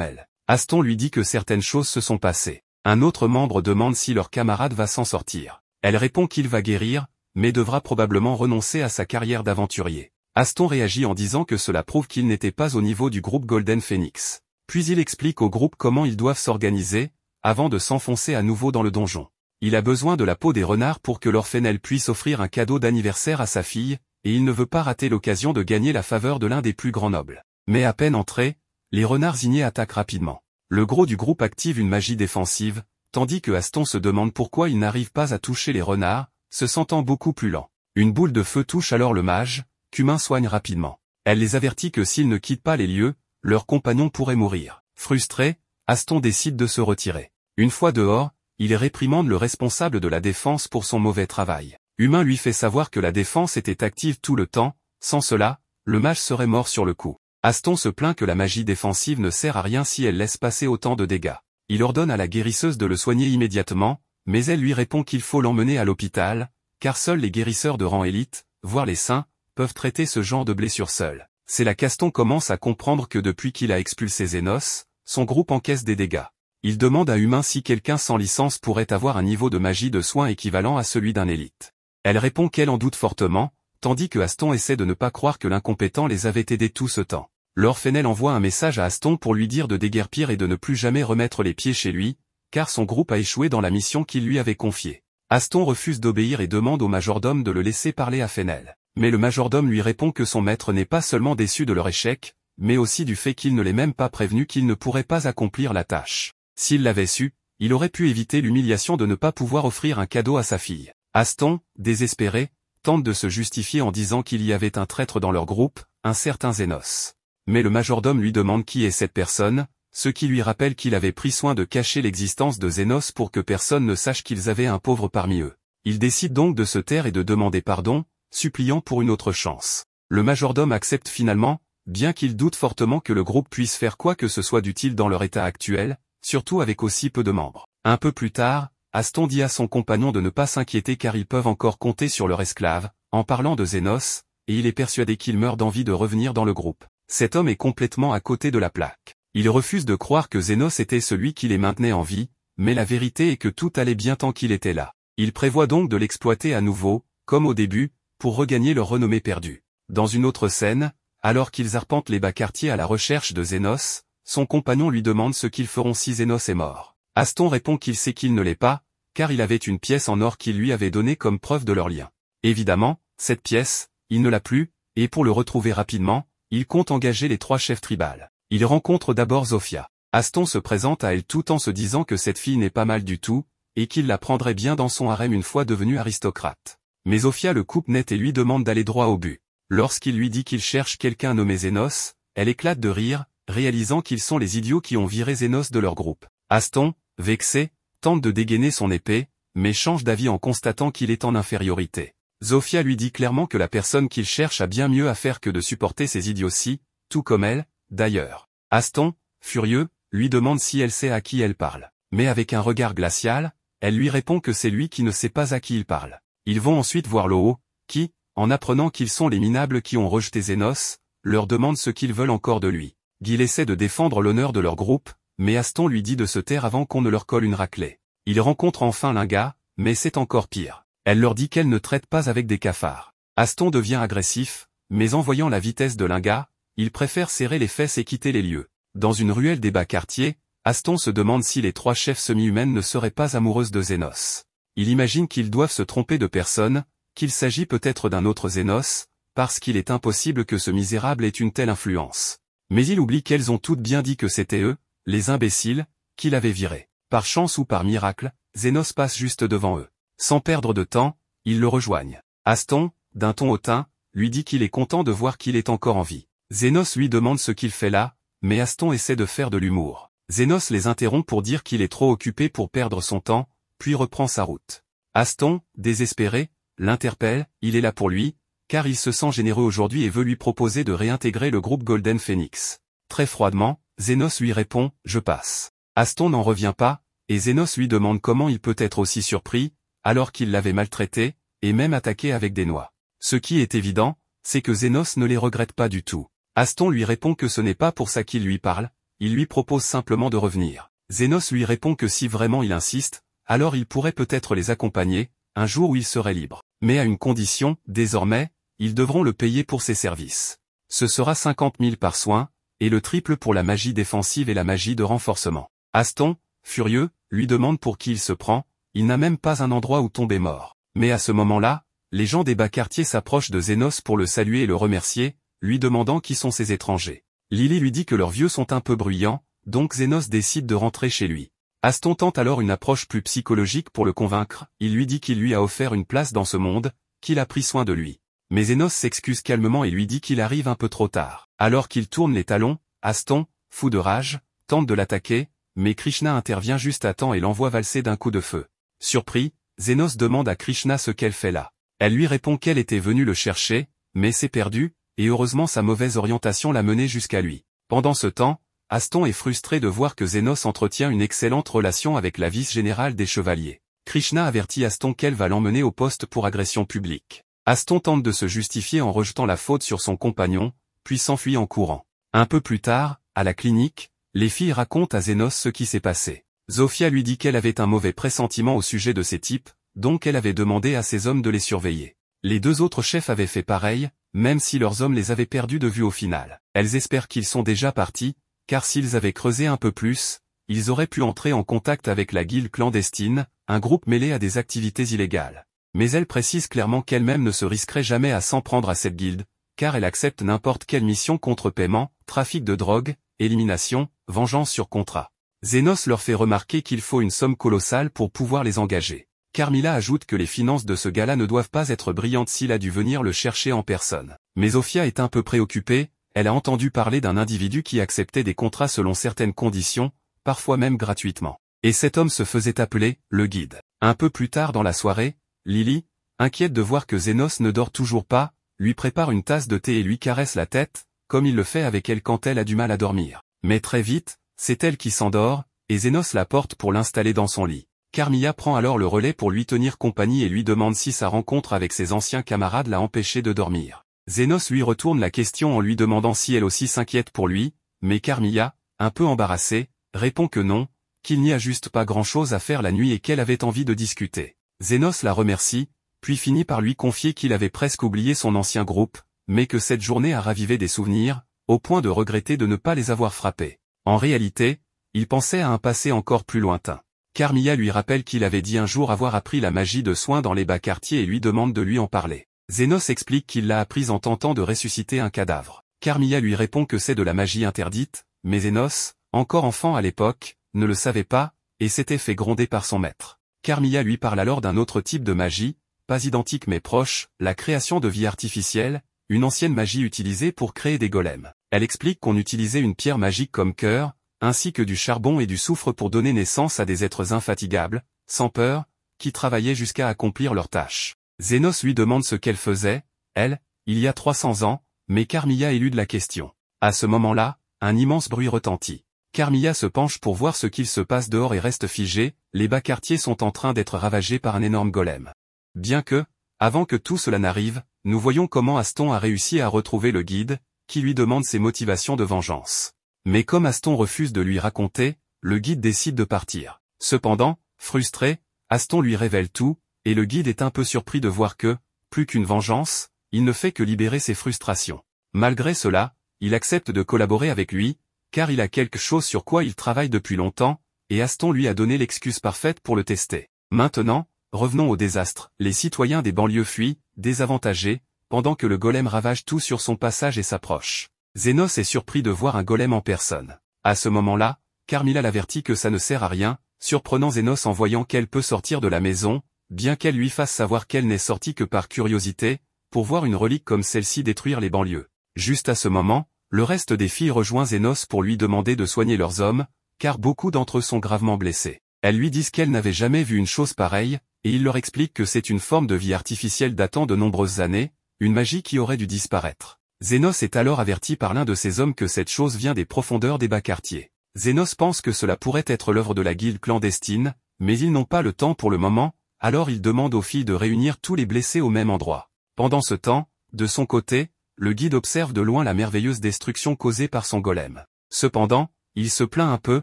elle. Aston lui dit que certaines choses se sont passées. Un autre membre demande si leur camarade va s'en sortir. Elle répond qu'il va guérir, mais devra probablement renoncer à sa carrière d'aventurier. Aston réagit en disant que cela prouve qu'il n'était pas au niveau du groupe Golden Phoenix. Puis il explique au groupe comment ils doivent s'organiser, avant de s'enfoncer à nouveau dans le donjon. Il a besoin de la peau des renards pour que l'Orphénelle puisse offrir un cadeau d'anniversaire à sa fille, et il ne veut pas rater l'occasion de gagner la faveur de l'un des plus grands nobles. Mais à peine entrés, les renards ignés attaquent rapidement. Le gros du groupe active une magie défensive, tandis que Aston se demande pourquoi il n'arrive pas à toucher les renards, se sentant beaucoup plus lent. Une boule de feu touche alors le mage, qu'Humain soigne rapidement. Elle les avertit que s'ils ne quittent pas les lieux, leurs compagnons pourraient mourir. Frustré, Aston décide de se retirer. Une fois dehors, il réprimande le responsable de la défense pour son mauvais travail. Humain lui fait savoir que la défense était active tout le temps, sans cela, le mage serait mort sur le coup. Aston se plaint que la magie défensive ne sert à rien si elle laisse passer autant de dégâts. Il ordonne à la guérisseuse de le soigner immédiatement, mais elle lui répond qu'il faut l'emmener à l'hôpital, car seuls les guérisseurs de rang élite, voire les saints, peuvent traiter ce genre de blessures seuls. C'est là qu'Aston commence à comprendre que depuis qu'il a expulsé Zénos, son groupe encaisse des dégâts. Il demande à Humain si quelqu'un sans licence pourrait avoir un niveau de magie de soin équivalent à celui d'un élite. Elle répond qu'elle en doute fortement, tandis que Aston essaie de ne pas croire que l'incompétent les avait aidés tout ce temps. L'Orphénelle envoie un message à Aston pour lui dire de déguerpir et de ne plus jamais remettre les pieds chez lui, car son groupe a échoué dans la mission qu'il lui avait confiée. Aston refuse d'obéir et demande au majordome de le laisser parler à Fennel. Mais le majordome lui répond que son maître n'est pas seulement déçu de leur échec, mais aussi du fait qu'il ne l'ait même pas prévenu qu'il ne pourrait pas accomplir la tâche. S'il l'avait su, il aurait pu éviter l'humiliation de ne pas pouvoir offrir un cadeau à sa fille. Aston, désespéré, tente de se justifier en disant qu'il y avait un traître dans leur groupe, un certain Zénos. Mais le majordome lui demande qui est cette personne, ce qui lui rappelle qu'il avait pris soin de cacher l'existence de Zénos pour que personne ne sache qu'ils avaient un pauvre parmi eux. Il décide donc de se taire et de demander pardon, suppliant pour une autre chance. Le majordome accepte finalement, bien qu'il doute fortement que le groupe puisse faire quoi que ce soit d'utile dans leur état actuel, surtout avec aussi peu de membres. Un peu plus tard, Aston dit à son compagnon de ne pas s'inquiéter car ils peuvent encore compter sur leur esclave, en parlant de Zénos, et il est persuadé qu'il meurt d'envie de revenir dans le groupe. Cet homme est complètement à côté de la plaque. Il refuse de croire que Zénos était celui qui les maintenait en vie, mais la vérité est que tout allait bien tant qu'il était là. Il prévoit donc de l'exploiter à nouveau, comme au début, pour regagner leur renommée perdue. Dans une autre scène, alors qu'ils arpentent les bas quartiers à la recherche de Zénos, son compagnon lui demande ce qu'ils feront si Zénos est mort. Aston répond qu'il sait qu'il ne l'est pas, car il avait une pièce en or qu'il lui avait donnée comme preuve de leur lien. Évidemment, cette pièce, il ne l'a plus, et pour le retrouver rapidement, il compte engager les 3 chefs tribales. Il rencontre d'abord Zofia. Aston se présente à elle tout en se disant que cette fille n'est pas mal du tout, et qu'il la prendrait bien dans son harem une fois devenue aristocrate. Mais Zofia le coupe net et lui demande d'aller droit au but. Lorsqu'il lui dit qu'il cherche quelqu'un nommé Zénos, elle éclate de rire, réalisant qu'ils sont les idiots qui ont viré Zénos de leur groupe. Aston, vexé, tente de dégainer son épée, mais change d'avis en constatant qu'il est en infériorité. Zofia lui dit clairement que la personne qu'il cherche a bien mieux à faire que de supporter ces idioties, tout comme elle, d'ailleurs. Aston, furieux, lui demande si elle sait à qui elle parle. Mais avec un regard glacial, elle lui répond que c'est lui qui ne sait pas à qui il parle. Ils vont ensuite voir Loho, qui, en apprenant qu'ils sont les minables qui ont rejeté Zénos, leur demande ce qu'ils veulent encore de lui. Gil essaie de défendre l'honneur de leur groupe, mais Aston lui dit de se taire avant qu'on ne leur colle une raclée. Il rencontre enfin Linga, mais c'est encore pire. Elle leur dit qu'elle ne traite pas avec des cafards. Aston devient agressif, mais en voyant la vitesse de Linga, il préfère serrer les fesses et quitter les lieux. Dans une ruelle des bas quartiers, Aston se demande si les 3 chefs semi-humaines ne seraient pas amoureuses de Zénos. Il imagine qu'ils doivent se tromper de personne, qu'il s'agit peut-être d'un autre Zénos, parce qu'il est impossible que ce misérable ait une telle influence. Mais il oublie qu'elles ont toutes bien dit que c'était eux, les imbéciles, qui l'avaient viré. Par chance ou par miracle, Zénos passe juste devant eux. Sans perdre de temps, ils le rejoignent. Aston, d'un ton hautain, lui dit qu'il est content de voir qu'il est encore en vie. Zénos lui demande ce qu'il fait là, mais Aston essaie de faire de l'humour. Zénos les interrompt pour dire qu'il est trop occupé pour perdre son temps, puis reprend sa route. Aston, désespéré, l'interpelle, il est là pour lui, car il se sent généreux aujourd'hui et veut lui proposer de réintégrer le groupe Golden Phoenix. Très froidement, Zénos lui répond « Je passe ». Aston n'en revient pas, et Zénos lui demande comment il peut être aussi surpris, alors qu'il l'avait maltraité, et même attaqué avec des noix. Ce qui est évident, c'est que Zénos ne les regrette pas du tout. Aston lui répond que ce n'est pas pour ça qu'il lui parle, il lui propose simplement de revenir. Zénos lui répond que si vraiment il insiste, alors il pourrait peut-être les accompagner, un jour où il serait libre. Mais à une condition, désormais, ils devront le payer pour ses services. Ce sera 50 000 par soin, et le triple pour la magie défensive et la magie de renforcement. Aston, furieux, lui demande pour qui il se prend, il n'a même pas un endroit où tomber mort. Mais à ce moment-là, les gens des bas quartiers s'approchent de Zénos pour le saluer et le remercier, lui demandant qui sont ces étrangers. Lily lui dit que leurs vieux sont un peu bruyants, donc Zénos décide de rentrer chez lui. Aston tente alors une approche plus psychologique pour le convaincre, il lui dit qu'il lui a offert une place dans ce monde, qu'il a pris soin de lui. Mais Zénos s'excuse calmement et lui dit qu'il arrive un peu trop tard. Alors qu'il tourne les talons, Aston, fou de rage, tente de l'attaquer, mais Krishna intervient juste à temps et l'envoie valser d'un coup de feu. Surpris, Zénos demande à Krishna ce qu'elle fait là. Elle lui répond qu'elle était venue le chercher, mais c'est perdu, et heureusement sa mauvaise orientation l'a mené jusqu'à lui. Pendant ce temps, Aston est frustré de voir que Zénos entretient une excellente relation avec la vice-générale des chevaliers. Krishna avertit Aston qu'elle va l'emmener au poste pour agression publique. Aston tente de se justifier en rejetant la faute sur son compagnon, puis s'enfuit en courant. Un peu plus tard, à la clinique, les filles racontent à Zénos ce qui s'est passé. Zofia lui dit qu'elle avait un mauvais pressentiment au sujet de ces types, donc elle avait demandé à ses hommes de les surveiller. Les deux autres chefs avaient fait pareil, même si leurs hommes les avaient perdus de vue au final. Elles espèrent qu'ils sont déjà partis, car s'ils avaient creusé un peu plus, ils auraient pu entrer en contact avec la guilde clandestine, un groupe mêlé à des activités illégales. Mais elle précise clairement qu'elle-même ne se risquerait jamais à s'en prendre à cette guilde, car elle accepte n'importe quelle mission contre paiement, trafic de drogue, élimination, vengeance sur contrat. Zénos leur fait remarquer qu'il faut une somme colossale pour pouvoir les engager. Carmilla ajoute que les finances de ce gars-là ne doivent pas être brillantes s'il a dû venir le chercher en personne. Mais Zofia est un peu préoccupée, elle a entendu parler d'un individu qui acceptait des contrats selon certaines conditions, parfois même gratuitement. Et cet homme se faisait appeler le guide. Un peu plus tard dans la soirée, Lily, inquiète de voir que Zénos ne dort toujours pas, lui prépare une tasse de thé et lui caresse la tête, comme il le fait avec elle quand elle a du mal à dormir. Mais très vite, c'est elle qui s'endort, et Zénos la porte pour l'installer dans son lit. Carmilla prend alors le relais pour lui tenir compagnie et lui demande si sa rencontre avec ses anciens camarades l'a empêché de dormir. Zénos lui retourne la question en lui demandant si elle aussi s'inquiète pour lui, mais Carmilla, un peu embarrassée, répond que non, qu'il n'y a juste pas grand-chose à faire la nuit et qu'elle avait envie de discuter. Zénos la remercie, puis finit par lui confier qu'il avait presque oublié son ancien groupe, mais que cette journée a ravivé des souvenirs, au point de regretter de ne pas les avoir frappés. En réalité, il pensait à un passé encore plus lointain. Carmilla lui rappelle qu'il avait dit un jour avoir appris la magie de soins dans les bas quartiers et lui demande de lui en parler. Zénos explique qu'il l'a apprise en tentant de ressusciter un cadavre. Carmilla lui répond que c'est de la magie interdite, mais Zénos, encore enfant à l'époque, ne le savait pas, et s'était fait gronder par son maître. Carmilla lui parle alors d'un autre type de magie, pas identique mais proche, la création de vie artificielle, une ancienne magie utilisée pour créer des golems. Elle explique qu'on utilisait une pierre magique comme cœur, ainsi que du charbon et du soufre pour donner naissance à des êtres infatigables, sans peur, qui travaillaient jusqu'à accomplir leurs tâches. Zénos lui demande ce qu'elle faisait, elle, il y a 300 ans, mais Carmilla élude la question. À ce moment-là, un immense bruit retentit. Carmilla se penche pour voir ce qu'il se passe dehors et reste figée, les bas quartiers sont en train d'être ravagés par un énorme golem. Bien que, avant que tout cela n'arrive, nous voyons comment Aston a réussi à retrouver le guide, qui lui demande ses motivations de vengeance. Mais comme Aston refuse de lui raconter, le guide décide de partir. Cependant, frustré, Aston lui révèle tout, et le guide est un peu surpris de voir que, plus qu'une vengeance, il ne fait que libérer ses frustrations. Malgré cela, il accepte de collaborer avec lui, car il a quelque chose sur quoi il travaille depuis longtemps, et Aston lui a donné l'excuse parfaite pour le tester. Maintenant, revenons au désastre. Les citoyens des banlieues fuient, désavantagés, pendant que le golem ravage tout sur son passage et s'approche. Zénos est surpris de voir un golem en personne. À ce moment-là, Carmilla l'avertit que ça ne sert à rien, surprenant Zénos en voyant qu'elle peut sortir de la maison, bien qu'elle lui fasse savoir qu'elle n'est sortie que par curiosité, pour voir une relique comme celle-ci détruire les banlieues. Juste à ce moment, le reste des filles rejoint Zénos pour lui demander de soigner leurs hommes, car beaucoup d'entre eux sont gravement blessés. Elles lui disent qu'elles n'avaient jamais vu une chose pareille, et il leur explique que c'est une forme de vie artificielle datant de nombreuses années, une magie qui aurait dû disparaître. Zénos est alors averti par l'un de ses hommes que cette chose vient des profondeurs des bas quartiers. Zénos pense que cela pourrait être l'œuvre de la guilde clandestine, mais ils n'ont pas le temps pour le moment, alors il demande aux filles de réunir tous les blessés au même endroit. Pendant ce temps, de son côté, le guide observe de loin la merveilleuse destruction causée par son golem. Cependant, il se plaint un peu,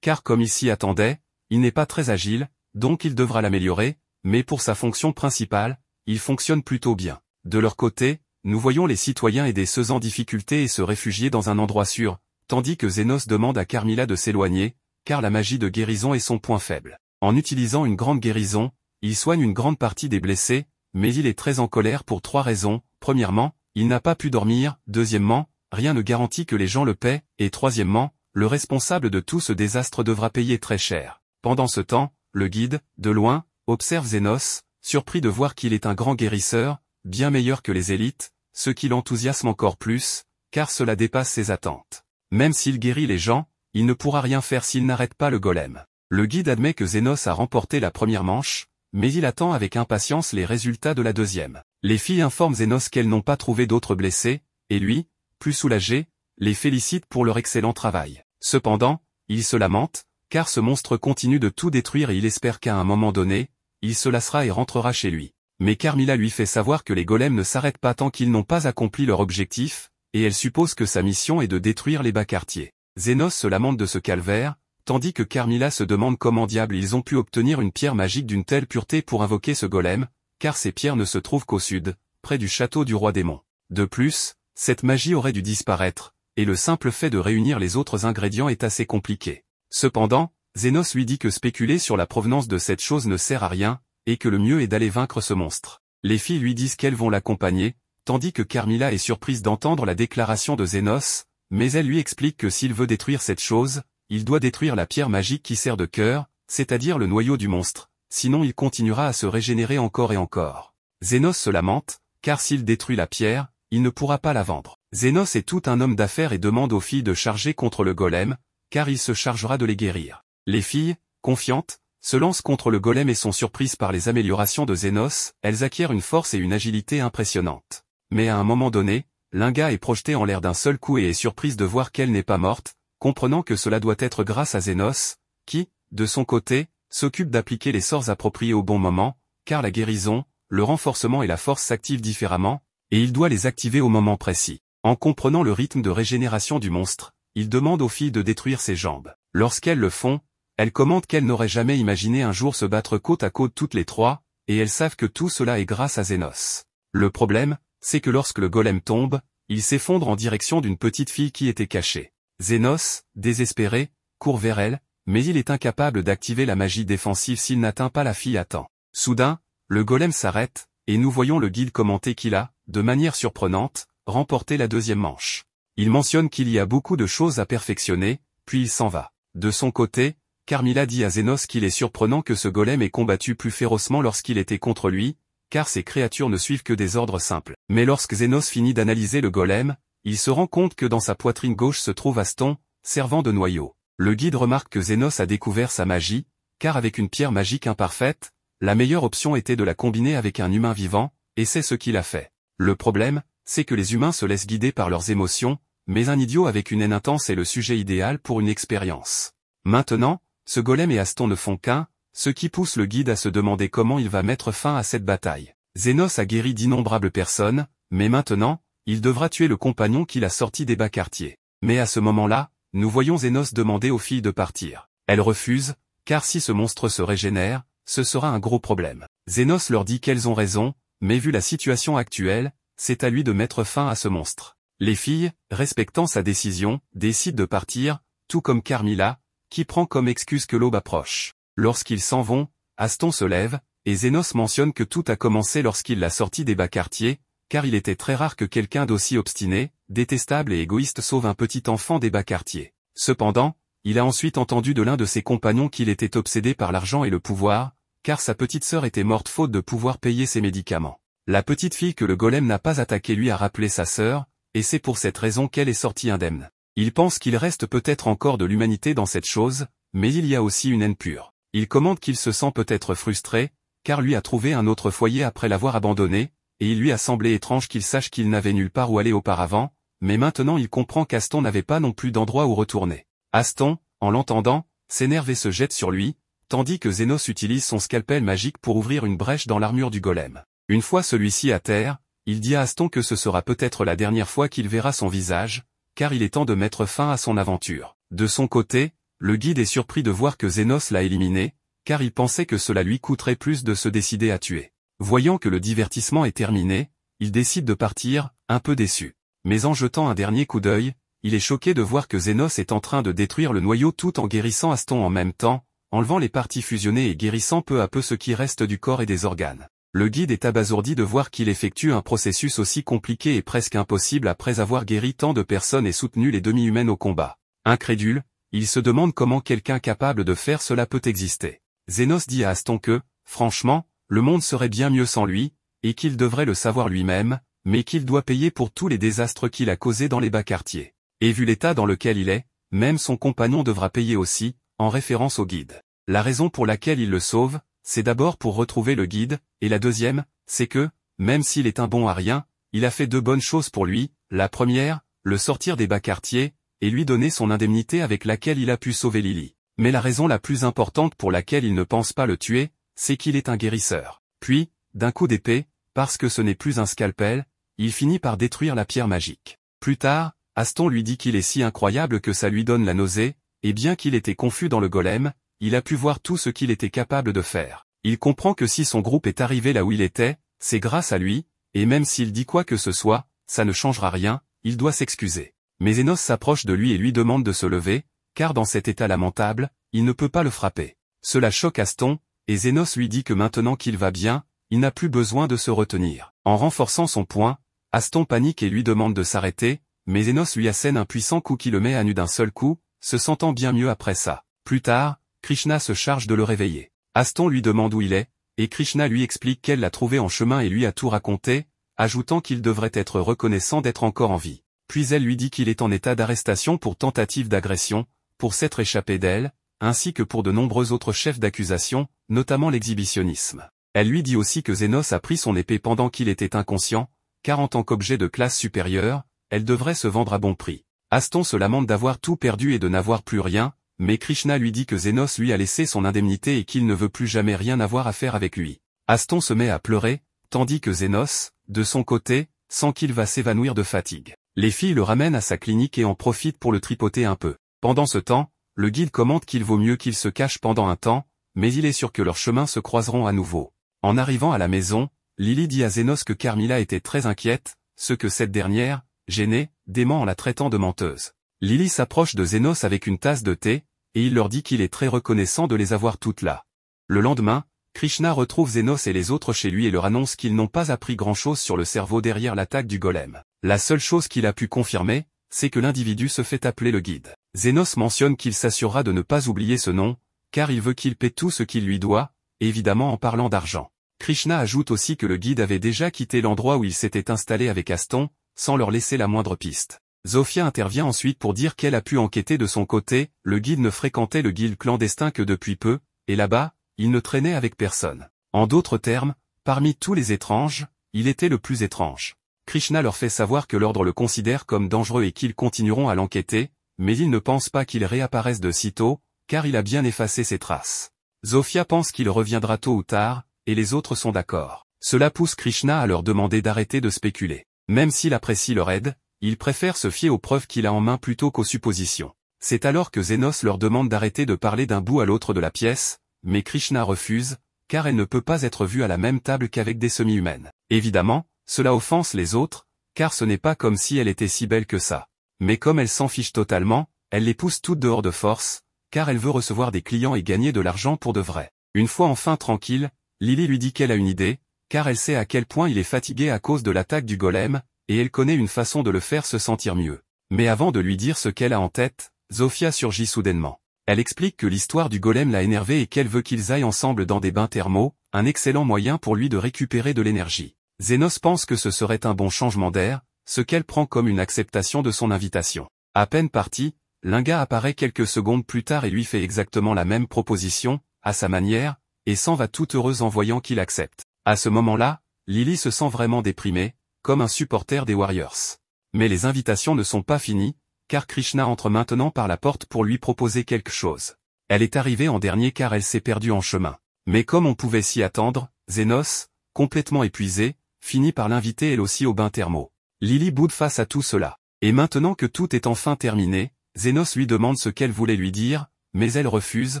car comme il s'y attendait, il n'est pas très agile, donc il devra l'améliorer, mais pour sa fonction principale, il fonctionne plutôt bien. De leur côté, nous voyons les citoyens aider ceux en difficulté et se réfugier dans un endroit sûr, tandis que Zénos demande à Carmilla de s'éloigner, car la magie de guérison est son point faible. En utilisant une grande guérison, il soigne une grande partie des blessés, mais il est très en colère pour 3 raisons. Premièrement, il n'a pas pu dormir, deuxièmement, rien ne garantit que les gens le paient, et troisièmement, le responsable de tout ce désastre devra payer très cher. Pendant ce temps, le guide, de loin, observe Zénos, surpris de voir qu'il est un grand guérisseur, bien meilleur que les élites, ce qui l'enthousiasme encore plus, car cela dépasse ses attentes. Même s'il guérit les gens, il ne pourra rien faire s'il n'arrête pas le golem. Le guide admet que Zénos a remporté la première manche, mais il attend avec impatience les résultats de la deuxième. Les filles informent Zénos qu'elles n'ont pas trouvé d'autres blessés, et lui, plus soulagé, les félicite pour leur excellent travail. Cependant, il se lamente, car ce monstre continue de tout détruire et il espère qu'à un moment donné, il se lassera et rentrera chez lui. Mais Carmilla lui fait savoir que les golems ne s'arrêtent pas tant qu'ils n'ont pas accompli leur objectif, et elle suppose que sa mission est de détruire les bas quartiers. Zénos se lamente de ce calvaire, tandis que Carmilla se demande comment diable ils ont pu obtenir une pierre magique d'une telle pureté pour invoquer ce golem, car ces pierres ne se trouvent qu'au sud, près du château du roi démon. De plus, cette magie aurait dû disparaître, et le simple fait de réunir les autres ingrédients est assez compliqué. Cependant, Zénos lui dit que spéculer sur la provenance de cette chose ne sert à rien, et que le mieux est d'aller vaincre ce monstre. Les filles lui disent qu'elles vont l'accompagner, tandis que Carmilla est surprise d'entendre la déclaration de Zénos, mais elle lui explique que s'il veut détruire cette chose, il doit détruire la pierre magique qui sert de cœur, c'est-à-dire le noyau du monstre, sinon il continuera à se régénérer encore et encore. Zénos se lamente, car s'il détruit la pierre, il ne pourra pas la vendre. Zénos est tout un homme d'affaires et demande aux filles de charger contre le golem, car il se chargera de les guérir. Les filles, confiantes, se lancent contre le golem et sont surprises par les améliorations de Zénos, elles acquièrent une force et une agilité impressionnantes. Mais à un moment donné, Linga est projetée en l'air d'un seul coup et est surprise de voir qu'elle n'est pas morte, comprenant que cela doit être grâce à Zénos, qui, de son côté, s'occupe d'appliquer les sorts appropriés au bon moment, car la guérison, le renforcement et la force s'activent différemment, et il doit les activer au moment précis. En comprenant le rythme de régénération du monstre, il demande aux filles de détruire ses jambes. Lorsqu'elles le font, elles commentent qu'elles n'auraient jamais imaginé un jour se battre côte à côte toutes les trois, et elles savent que tout cela est grâce à Zénos. Le problème, c'est que lorsque le golem tombe, il s'effondre en direction d'une petite fille qui était cachée. Zénos, désespéré, court vers elle, mais il est incapable d'activer la magie défensive s'il n'atteint pas la fille à temps. Soudain, le golem s'arrête, et nous voyons le guide commenter qu'il a, de manière surprenante, remporté la deuxième manche. Il mentionne qu'il y a beaucoup de choses à perfectionner, puis il s'en va. De son côté, Carmilla dit à Zénos qu'il est surprenant que ce golem ait combattu plus férocement lorsqu'il était contre lui, car ces créatures ne suivent que des ordres simples. Mais lorsque Zénos finit d'analyser le golem, il se rend compte que dans sa poitrine gauche se trouve Aston, servant de noyau. Le guide remarque que Zénos a découvert sa magie, car avec une pierre magique imparfaite, la meilleure option était de la combiner avec un humain vivant, et c'est ce qu'il a fait. Le problème, c'est que les humains se laissent guider par leurs émotions, mais un idiot avec une haine intense est le sujet idéal pour une expérience. Maintenant, ce golem et Aston ne font qu'un, ce qui pousse le guide à se demander comment il va mettre fin à cette bataille. Zénos a guéri d'innombrables personnes, mais maintenant, il devra tuer le compagnon qu'il a sorti des bas quartiers. Mais à ce moment-là, nous voyons Zénos demander aux filles de partir. Elles refusent, car si ce monstre se régénère, ce sera un gros problème. Zénos leur dit qu'elles ont raison, mais vu la situation actuelle, c'est à lui de mettre fin à ce monstre. Les filles, respectant sa décision, décident de partir, tout comme Carmilla, qui prend comme excuse que l'aube approche. Lorsqu'ils s'en vont, Aston se lève, et Zénos mentionne que tout a commencé lorsqu'il l'a sorti des bas quartiers, car il était très rare que quelqu'un d'aussi obstiné, détestable et égoïste sauve un petit enfant des bas quartiers. Cependant, il a ensuite entendu de l'un de ses compagnons qu'il était obsédé par l'argent et le pouvoir, car sa petite sœur était morte faute de pouvoir payer ses médicaments. La petite fille que le golem n'a pas attaquée lui a rappelé sa sœur, et c'est pour cette raison qu'elle est sortie indemne. Il pense qu'il reste peut-être encore de l'humanité dans cette chose, mais il y a aussi une haine pure. Il commente qu'il se sent peut-être frustré, car lui a trouvé un autre foyer après l'avoir abandonné, et il lui a semblé étrange qu'il sache qu'il n'avait nulle part où aller auparavant, mais maintenant il comprend qu'Aston n'avait pas non plus d'endroit où retourner. Aston, en l'entendant, s'énerve et se jette sur lui, tandis que Zénos utilise son scalpel magique pour ouvrir une brèche dans l'armure du golem. Une fois celui-ci à terre, il dit à Aston que ce sera peut-être la dernière fois qu'il verra son visage, car il est temps de mettre fin à son aventure. De son côté, le guide est surpris de voir que Zénos l'a éliminé, car il pensait que cela lui coûterait plus de se décider à tuer. Voyant que le divertissement est terminé, il décide de partir, un peu déçu. Mais en jetant un dernier coup d'œil, il est choqué de voir que Zénos est en train de détruire le noyau tout en guérissant Aston en même temps, enlevant les parties fusionnées et guérissant peu à peu ce qui reste du corps et des organes. Le guide est abasourdi de voir qu'il effectue un processus aussi compliqué et presque impossible après avoir guéri tant de personnes et soutenu les demi-humaines au combat. Incrédule, il se demande comment quelqu'un capable de faire cela peut exister. Zénos dit à Aston que, franchement, le monde serait bien mieux sans lui, et qu'il devrait le savoir lui-même, mais qu'il doit payer pour tous les désastres qu'il a causés dans les bas quartiers. Et vu l'état dans lequel il est, même son compagnon devra payer aussi, en référence au guide. La raison pour laquelle il le sauve, c'est d'abord pour retrouver le guide, et la deuxième, c'est que, même s'il est un bon à rien, il a fait deux bonnes choses pour lui. La première, le sortir des bas quartiers, et lui donner son indemnité avec laquelle il a pu sauver Lily. Mais la raison la plus importante pour laquelle il ne pense pas le tuer, c'est qu'il est un guérisseur. Puis, d'un coup d'épée, parce que ce n'est plus un scalpel, il finit par détruire la pierre magique. Plus tard, Aston lui dit qu'il est si incroyable que ça lui donne la nausée, et bien qu'il était confus dans le golem, il a pu voir tout ce qu'il était capable de faire. Il comprend que si son groupe est arrivé là où il était, c'est grâce à lui, et même s'il dit quoi que ce soit, ça ne changera rien, il doit s'excuser. Mais Zénos s'approche de lui et lui demande de se lever, car dans cet état lamentable, il ne peut pas le frapper. Cela choque Aston, et Zénos lui dit que maintenant qu'il va bien, il n'a plus besoin de se retenir. En renforçant son poing, Aston panique et lui demande de s'arrêter, mais Zénos lui assène un puissant coup qui le met à nu d'un seul coup, se sentant bien mieux après ça. Plus tard, Krishna se charge de le réveiller. Aston lui demande où il est, et Krishna lui explique qu'elle l'a trouvé en chemin et lui a tout raconté, ajoutant qu'il devrait être reconnaissant d'être encore en vie. Puis elle lui dit qu'il est en état d'arrestation pour tentative d'agression, pour s'être échappé d'elle, ainsi que pour de nombreux autres chefs d'accusation, notamment l'exhibitionnisme. Elle lui dit aussi que Zénos a pris son épée pendant qu'il était inconscient, car en tant qu'objet de classe supérieure, elle devrait se vendre à bon prix. Aston se lamente d'avoir tout perdu et de n'avoir plus rien, mais Krishna lui dit que Zénos lui a laissé son indemnité et qu'il ne veut plus jamais rien avoir à faire avec lui. Aston se met à pleurer, tandis que Zénos, de son côté, sent qu'il va s'évanouir de fatigue. Les filles le ramènent à sa clinique et en profitent pour le tripoter un peu. Pendant ce temps, le guide commente qu'il vaut mieux qu'il se cache pendant un temps, mais il est sûr que leurs chemins se croiseront à nouveau. En arrivant à la maison, Lily dit à Zénos que Carmilla était très inquiète, ce que cette dernière, gênée, dément en la traitant de menteuse. Lily s'approche de Zénos avec une tasse de thé, et il leur dit qu'il est très reconnaissant de les avoir toutes là. Le lendemain, Krishna retrouve Zénos et les autres chez lui et leur annonce qu'ils n'ont pas appris grand-chose sur le cerveau derrière l'attaque du golem. La seule chose qu'il a pu confirmer, c'est que l'individu se fait appeler le guide. Zénos mentionne qu'il s'assurera de ne pas oublier ce nom, car il veut qu'il paie tout ce qu'il lui doit, évidemment en parlant d'argent. Krishna ajoute aussi que le guide avait déjà quitté l'endroit où il s'était installé avec Aston, sans leur laisser la moindre piste. Zofia intervient ensuite pour dire qu'elle a pu enquêter de son côté, le guide ne fréquentait le guild clandestin que depuis peu, et là-bas, il ne traînait avec personne. En d'autres termes, parmi tous les étranges, il était le plus étrange. Krishna leur fait savoir que l'ordre le considère comme dangereux et qu'ils continueront à l'enquêter, mais ils ne pensent pas qu'il réapparaisse de sitôt, car il a bien effacé ses traces. Zofia pense qu'il reviendra tôt ou tard, et les autres sont d'accord. Cela pousse Krishna à leur demander d'arrêter de spéculer. Même s'il apprécie leur aide, il préfère se fier aux preuves qu'il a en main plutôt qu'aux suppositions. C'est alors que Zénos leur demande d'arrêter de parler d'un bout à l'autre de la pièce, mais Krishna refuse, car elle ne peut pas être vue à la même table qu'avec des semi-humaines. Évidemment, cela offense les autres, car ce n'est pas comme si elle était si belle que ça. Mais comme elle s'en fiche totalement, elle les pousse toutes dehors de force, car elle veut recevoir des clients et gagner de l'argent pour de vrai. Une fois enfin tranquille, Lily lui dit qu'elle a une idée, car elle sait à quel point il est fatigué à cause de l'attaque du golem, et elle connaît une façon de le faire se sentir mieux. Mais avant de lui dire ce qu'elle a en tête, Zofia surgit soudainement. Elle explique que l'histoire du golem l'a énervée et qu'elle veut qu'ils aillent ensemble dans des bains thermaux, un excellent moyen pour lui de récupérer de l'énergie. Zénos pense que ce serait un bon changement d'air, ce qu'elle prend comme une acceptation de son invitation. À peine parti, Linga apparaît quelques secondes plus tard et lui fait exactement la même proposition, à sa manière, et s'en va toute heureuse en voyant qu'il accepte. À ce moment-là, Lily se sent vraiment déprimée, comme un supporter des Warriors. Mais les invitations ne sont pas finies, car Krishna entre maintenant par la porte pour lui proposer quelque chose. Elle est arrivée en dernier car elle s'est perdue en chemin. Mais comme on pouvait s'y attendre, Zénos, complètement épuisé, finit par l'inviter elle aussi au bain thermo. Lily boude face à tout cela. Et maintenant que tout est enfin terminé, Zénos lui demande ce qu'elle voulait lui dire, mais elle refuse,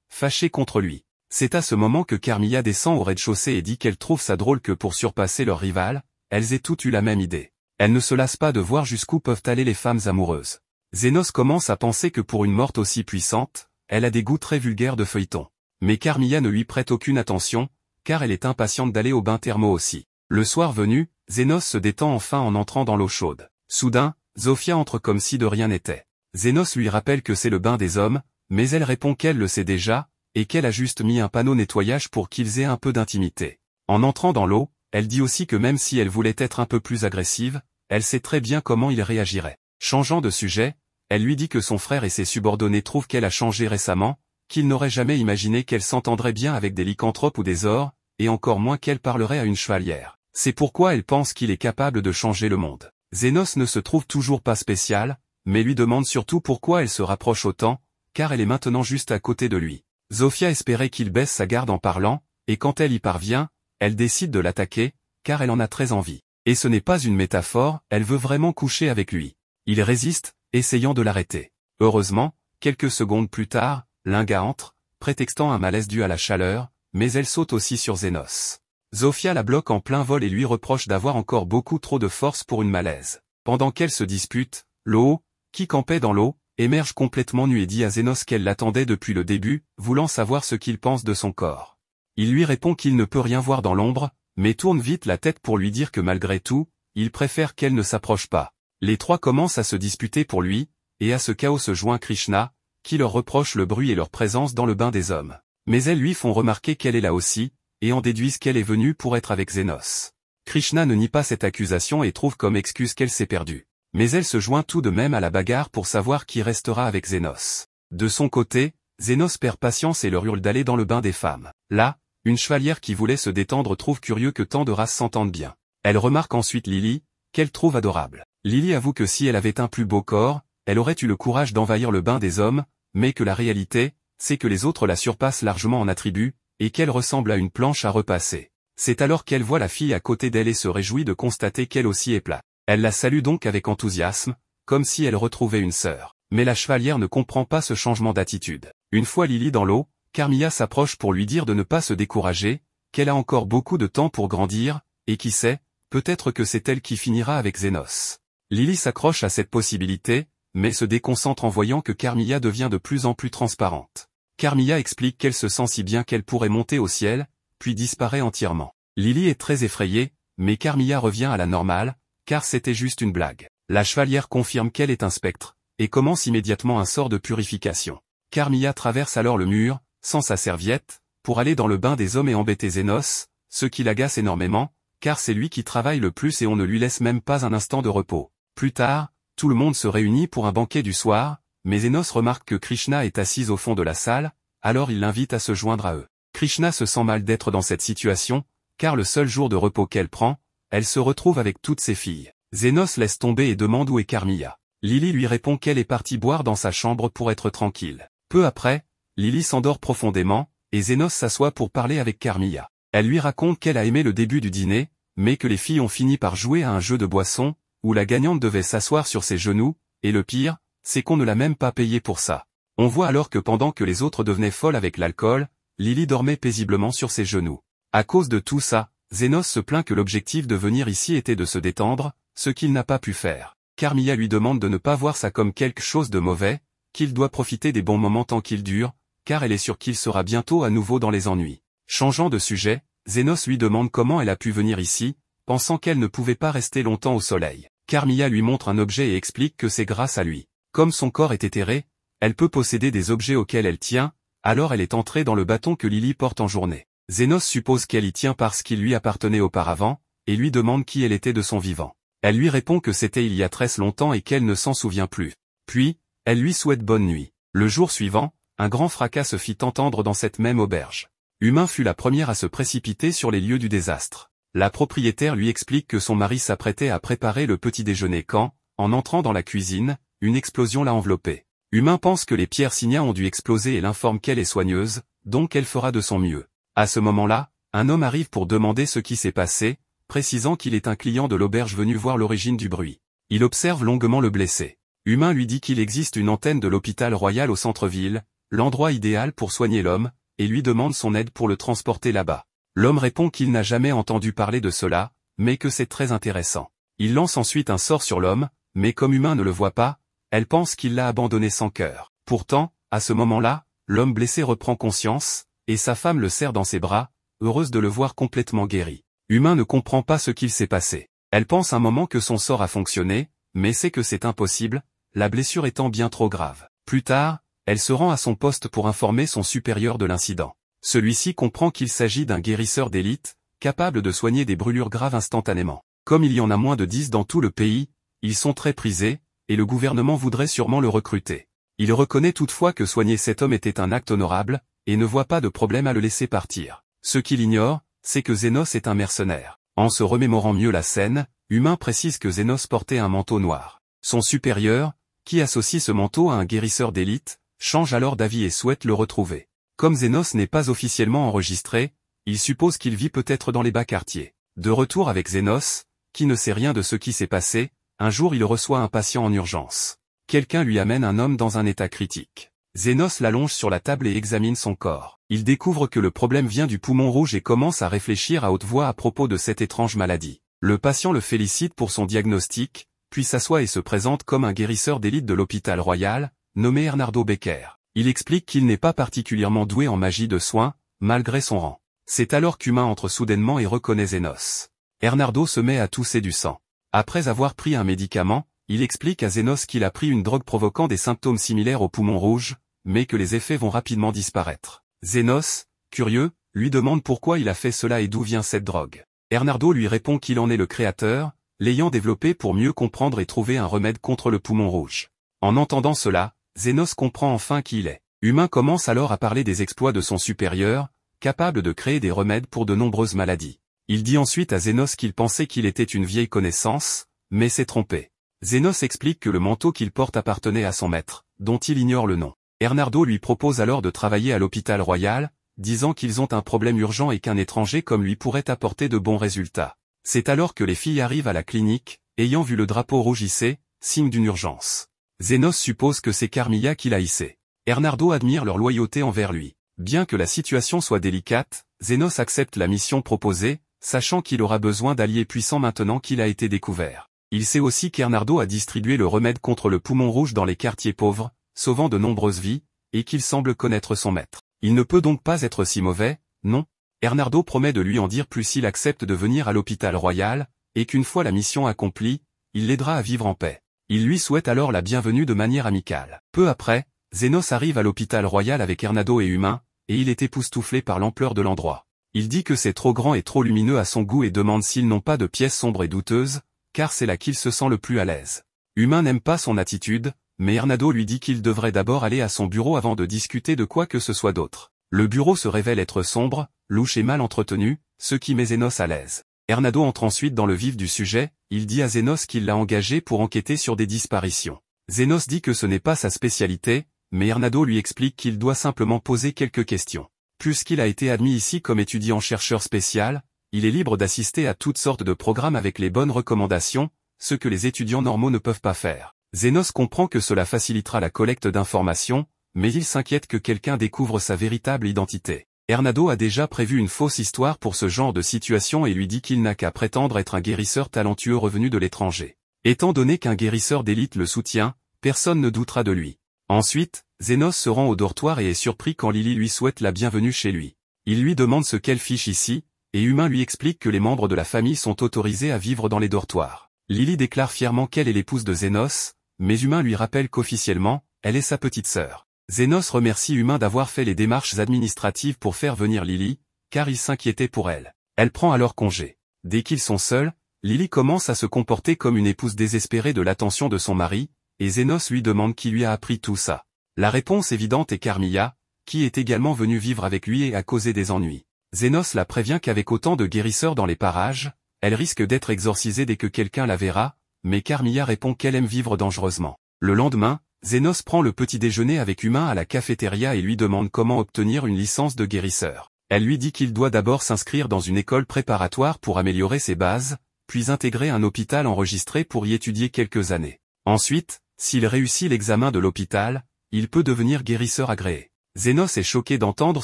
fâchée contre lui. C'est à ce moment que Carmilla descend au rez-de-chaussée et dit qu'elle trouve ça drôle que pour surpasser leur rival, elles aient toutes eu la même idée. Elle ne se lasse pas de voir jusqu'où peuvent aller les femmes amoureuses. Zénos commence à penser que pour une morte aussi puissante, elle a des goûts très vulgaires de feuilleton. Mais Carmilla ne lui prête aucune attention, car elle est impatiente d'aller au bain thermo aussi. Le soir venu, Zénos se détend enfin en entrant dans l'eau chaude. Soudain, Zofia entre comme si de rien n'était. Zénos lui rappelle que c'est le bain des hommes, mais elle répond qu'elle le sait déjà, et qu'elle a juste mis un panneau nettoyage pour qu'ils aient un peu d'intimité. En entrant dans l'eau, elle dit aussi que même si elle voulait être un peu plus agressive, elle sait très bien comment il réagirait. Changeant de sujet, elle lui dit que son frère et ses subordonnés trouvent qu'elle a changé récemment, qu'ils n'auraient jamais imaginé qu'elle s'entendrait bien avec des lycanthropes ou des ors, et encore moins qu'elle parlerait à une chevalière. C'est pourquoi elle pense qu'il est capable de changer le monde. Zénos ne se trouve toujours pas spécial, mais lui demande surtout pourquoi elle se rapproche autant, car elle est maintenant juste à côté de lui. Zofia espérait qu'il baisse sa garde en parlant, et quand elle y parvient, elle décide de l'attaquer, car elle en a très envie. Et ce n'est pas une métaphore, elle veut vraiment coucher avec lui. Il résiste, essayant de l'arrêter. Heureusement, quelques secondes plus tard, Linga entre, prétextant un malaise dû à la chaleur, mais elle saute aussi sur Zénos. Zofia la bloque en plein vol et lui reproche d'avoir encore beaucoup trop de force pour une malaise. Pendant qu'elle se dispute, Loho, qui campait dans l'eau, émerge complètement nu et dit à Zénos qu'elle l'attendait depuis le début, voulant savoir ce qu'il pense de son corps. Il lui répond qu'il ne peut rien voir dans l'ombre, mais tourne vite la tête pour lui dire que malgré tout, il préfère qu'elle ne s'approche pas. Les trois commencent à se disputer pour lui, et à ce chaos se joint Krishna, qui leur reproche le bruit et leur présence dans le bain des hommes. Mais elles lui font remarquer qu'elle est là aussi, et en déduisent qu'elle est venue pour être avec Zénos. Krishna ne nie pas cette accusation et trouve comme excuse qu'elle s'est perdue. Mais elle se joint tout de même à la bagarre pour savoir qui restera avec Zénos. De son côté, Zénos perd patience et leur hurle d'aller dans le bain des femmes. Là, une chevalière qui voulait se détendre trouve curieux que tant de races s'entendent bien. Elle remarque ensuite Lily, qu'elle trouve adorable. Lily avoue que si elle avait un plus beau corps, elle aurait eu le courage d'envahir le bain des hommes, mais que la réalité, c'est que les autres la surpassent largement en attributs, et qu'elle ressemble à une planche à repasser. C'est alors qu'elle voit la fille à côté d'elle et se réjouit de constater qu'elle aussi est plate. Elle la salue donc avec enthousiasme, comme si elle retrouvait une sœur. Mais la chevalière ne comprend pas ce changement d'attitude. Une fois Lily dans l'eau, Carmilla s'approche pour lui dire de ne pas se décourager, qu'elle a encore beaucoup de temps pour grandir, et qui sait, peut-être que c'est elle qui finira avec Zénos. Lily s'accroche à cette possibilité, mais se déconcentre en voyant que Carmilla devient de plus en plus transparente. Carmilla explique qu'elle se sent si bien qu'elle pourrait monter au ciel, puis disparaît entièrement. Lily est très effrayée, mais Carmilla revient à la normale, car c'était juste une blague. La chevalière confirme qu'elle est un spectre, et commence immédiatement un sort de purification. Carmilla traverse alors le mur, sans sa serviette, pour aller dans le bain des hommes et embêter Zénos, ce qui l'agace énormément, car c'est lui qui travaille le plus et on ne lui laisse même pas un instant de repos. Plus tard, tout le monde se réunit pour un banquet du soir, mais Zénos remarque que Krishna est assise au fond de la salle, alors il l'invite à se joindre à eux. Krishna se sent mal d'être dans cette situation, car le seul jour de repos qu'elle prend, elle se retrouve avec toutes ses filles. Zénos laisse tomber et demande où est Carmilla. Lily lui répond qu'elle est partie boire dans sa chambre pour être tranquille. Peu après, Lily s'endort profondément, et Zénos s'assoit pour parler avec Carmilla. Elle lui raconte qu'elle a aimé le début du dîner, mais que les filles ont fini par jouer à un jeu de boisson, où la gagnante devait s'asseoir sur ses genoux, et le pire, c'est qu'on ne l'a même pas payé pour ça. On voit alors que pendant que les autres devenaient folles avec l'alcool, Lily dormait paisiblement sur ses genoux. À cause de tout ça, Zénos se plaint que l'objectif de venir ici était de se détendre, ce qu'il n'a pas pu faire. Carmilla lui demande de ne pas voir ça comme quelque chose de mauvais, qu'il doit profiter des bons moments tant qu'ils durent, car elle est sûre qu'il sera bientôt à nouveau dans les ennuis. Changeant de sujet, Zénos lui demande comment elle a pu venir ici, pensant qu'elle ne pouvait pas rester longtemps au soleil. Carmilla lui montre un objet et explique que c'est grâce à lui. Comme son corps est éthéré, elle peut posséder des objets auxquels elle tient, alors elle est entrée dans le bâton que Lily porte en journée. Zénos suppose qu'elle y tient parce qu'il lui appartenait auparavant, et lui demande qui elle était de son vivant. Elle lui répond que c'était il y a très longtemps et qu'elle ne s'en souvient plus. Puis, elle lui souhaite bonne nuit. Le jour suivant, un grand fracas se fit entendre dans cette même auberge. Humain fut la première à se précipiter sur les lieux du désastre. La propriétaire lui explique que son mari s'apprêtait à préparer le petit déjeuner quand, en entrant dans la cuisine, une explosion l'a enveloppée. Humain pense que les pierres signa ont dû exploser et l'informe qu'elle est soigneuse, donc elle fera de son mieux. À ce moment-là, un homme arrive pour demander ce qui s'est passé, précisant qu'il est un client de l'auberge venu voir l'origine du bruit. Il observe longuement le blessé. Humain lui dit qu'il existe une antenne de l'hôpital royal au centre-ville, l'endroit idéal pour soigner l'homme, et lui demande son aide pour le transporter là-bas. L'homme répond qu'il n'a jamais entendu parler de cela, mais que c'est très intéressant. Il lance ensuite un sort sur l'homme, mais comme Humain ne le voit pas, elle pense qu'il l'a abandonné sans cœur. Pourtant, à ce moment-là, l'homme blessé reprend conscience, et sa femme le serre dans ses bras, heureuse de le voir complètement guéri. Humain ne comprend pas ce qu'il s'est passé. Elle pense un moment que son sort a fonctionné, mais sait que c'est impossible, la blessure étant bien trop grave. Plus tard, elle se rend à son poste pour informer son supérieur de l'incident. Celui-ci comprend qu'il s'agit d'un guérisseur d'élite, capable de soigner des brûlures graves instantanément. Comme il y en a moins de 10 dans tout le pays, ils sont très prisés, et le gouvernement voudrait sûrement le recruter. Il reconnaît toutefois que soigner cet homme était un acte honorable, et ne voit pas de problème à le laisser partir. Ce qu'il ignore, c'est que Zénos est un mercenaire. En se remémorant mieux la scène, Humain précise que Zénos portait un manteau noir. Son supérieur, qui associe ce manteau à un guérisseur d'élite, change alors d'avis et souhaite le retrouver. Comme Zénos n'est pas officiellement enregistré, il suppose qu'il vit peut-être dans les bas quartiers. De retour avec Zénos, qui ne sait rien de ce qui s'est passé, un jour il reçoit un patient en urgence. Quelqu'un lui amène un homme dans un état critique. Zénos l'allonge sur la table et examine son corps. Il découvre que le problème vient du poumon rouge et commence à réfléchir à haute voix à propos de cette étrange maladie. Le patient le félicite pour son diagnostic, puis s'assoit et se présente comme un guérisseur d'élite de l'hôpital royal, nommé Hernardo Becker. Il explique qu'il n'est pas particulièrement doué en magie de soins, malgré son rang. C'est alors qu'Humain entre soudainement et reconnaît Zénos. Hernardo se met à tousser du sang. Après avoir pris un médicament, il explique à Zénos qu'il a pris une drogue provoquant des symptômes similaires au poumon rouge, mais que les effets vont rapidement disparaître. Zénos, curieux, lui demande pourquoi il a fait cela et d'où vient cette drogue. Hernardo lui répond qu'il en est le créateur, l'ayant développé pour mieux comprendre et trouver un remède contre le poumon rouge. En entendant cela, Zénos comprend enfin qui il est. Humain commence alors à parler des exploits de son supérieur, capable de créer des remèdes pour de nombreuses maladies. Il dit ensuite à Zénos qu'il pensait qu'il était une vieille connaissance, mais s'est trompé. Zénos explique que le manteau qu'il porte appartenait à son maître, dont il ignore le nom. Hernardo lui propose alors de travailler à l'hôpital royal, disant qu'ils ont un problème urgent et qu'un étranger comme lui pourrait apporter de bons résultats. C'est alors que les filles arrivent à la clinique, ayant vu le drapeau rouge hissé, signe d'une urgence. Zénos suppose que c'est Carmilla qui l'a hissé. Hernardo admire leur loyauté envers lui. Bien que la situation soit délicate, Zénos accepte la mission proposée, sachant qu'il aura besoin d'alliés puissants maintenant qu'il a été découvert. Il sait aussi qu'Hernardo a distribué le remède contre le poumon rouge dans les quartiers pauvres, sauvant de nombreuses vies, et qu'il semble connaître son maître. Il ne peut donc pas être si mauvais, non? Hernardo promet de lui en dire plus s'il accepte de venir à l'hôpital royal, et qu'une fois la mission accomplie, il l'aidera à vivre en paix. Il lui souhaite alors la bienvenue de manière amicale. Peu après, Zénos arrive à l'hôpital royal avec Hernardo et Humain, et il est époustouflé par l'ampleur de l'endroit. Il dit que c'est trop grand et trop lumineux à son goût et demande s'ils n'ont pas de pièces sombres et douteuses, car c'est là qu'il se sent le plus à l'aise. Humain n'aime pas son attitude, mais Hernardo lui dit qu'il devrait d'abord aller à son bureau avant de discuter de quoi que ce soit d'autre. Le bureau se révèle être sombre, louche et mal entretenu, ce qui met Zénos à l'aise. Hernardo entre ensuite dans le vif du sujet, il dit à Zénos qu'il l'a engagé pour enquêter sur des disparitions. Zénos dit que ce n'est pas sa spécialité, mais Hernardo lui explique qu'il doit simplement poser quelques questions. Puisqu'il a été admis ici comme étudiant-chercheur spécial, il est libre d'assister à toutes sortes de programmes avec les bonnes recommandations, ce que les étudiants normaux ne peuvent pas faire. Zénos comprend que cela facilitera la collecte d'informations, mais il s'inquiète que quelqu'un découvre sa véritable identité. Hernardo a déjà prévu une fausse histoire pour ce genre de situation et lui dit qu'il n'a qu'à prétendre être un guérisseur talentueux revenu de l'étranger. Étant donné qu'un guérisseur d'élite le soutient, personne ne doutera de lui. Ensuite, Zénos se rend au dortoir et est surpris quand Lily lui souhaite la bienvenue chez lui. Il lui demande ce qu'elle fiche ici, et Humain lui explique que les membres de la famille sont autorisés à vivre dans les dortoirs. Lily déclare fièrement qu'elle est l'épouse de Zénos, mais Humain lui rappelle qu'officiellement, elle est sa petite sœur. Zénos remercie Humain d'avoir fait les démarches administratives pour faire venir Lily, car il s'inquiétait pour elle. Elle prend alors congé. Dès qu'ils sont seuls, Lily commence à se comporter comme une épouse désespérée de l'attention de son mari, et Zénos lui demande qui lui a appris tout ça. La réponse évidente est Carmilla, qui est également venue vivre avec lui et a causé des ennuis. Zénos la prévient qu'avec autant de guérisseurs dans les parages, elle risque d'être exorcisée dès que quelqu'un la verra, mais Carmilla répond qu'elle aime vivre dangereusement. Le lendemain, Zénos prend le petit déjeuner avec Humain à la cafétéria et lui demande comment obtenir une licence de guérisseur. Elle lui dit qu'il doit d'abord s'inscrire dans une école préparatoire pour améliorer ses bases, puis intégrer un hôpital enregistré pour y étudier quelques années. Ensuite, s'il réussit l'examen de l'hôpital, il peut devenir guérisseur agréé. Zénos est choqué d'entendre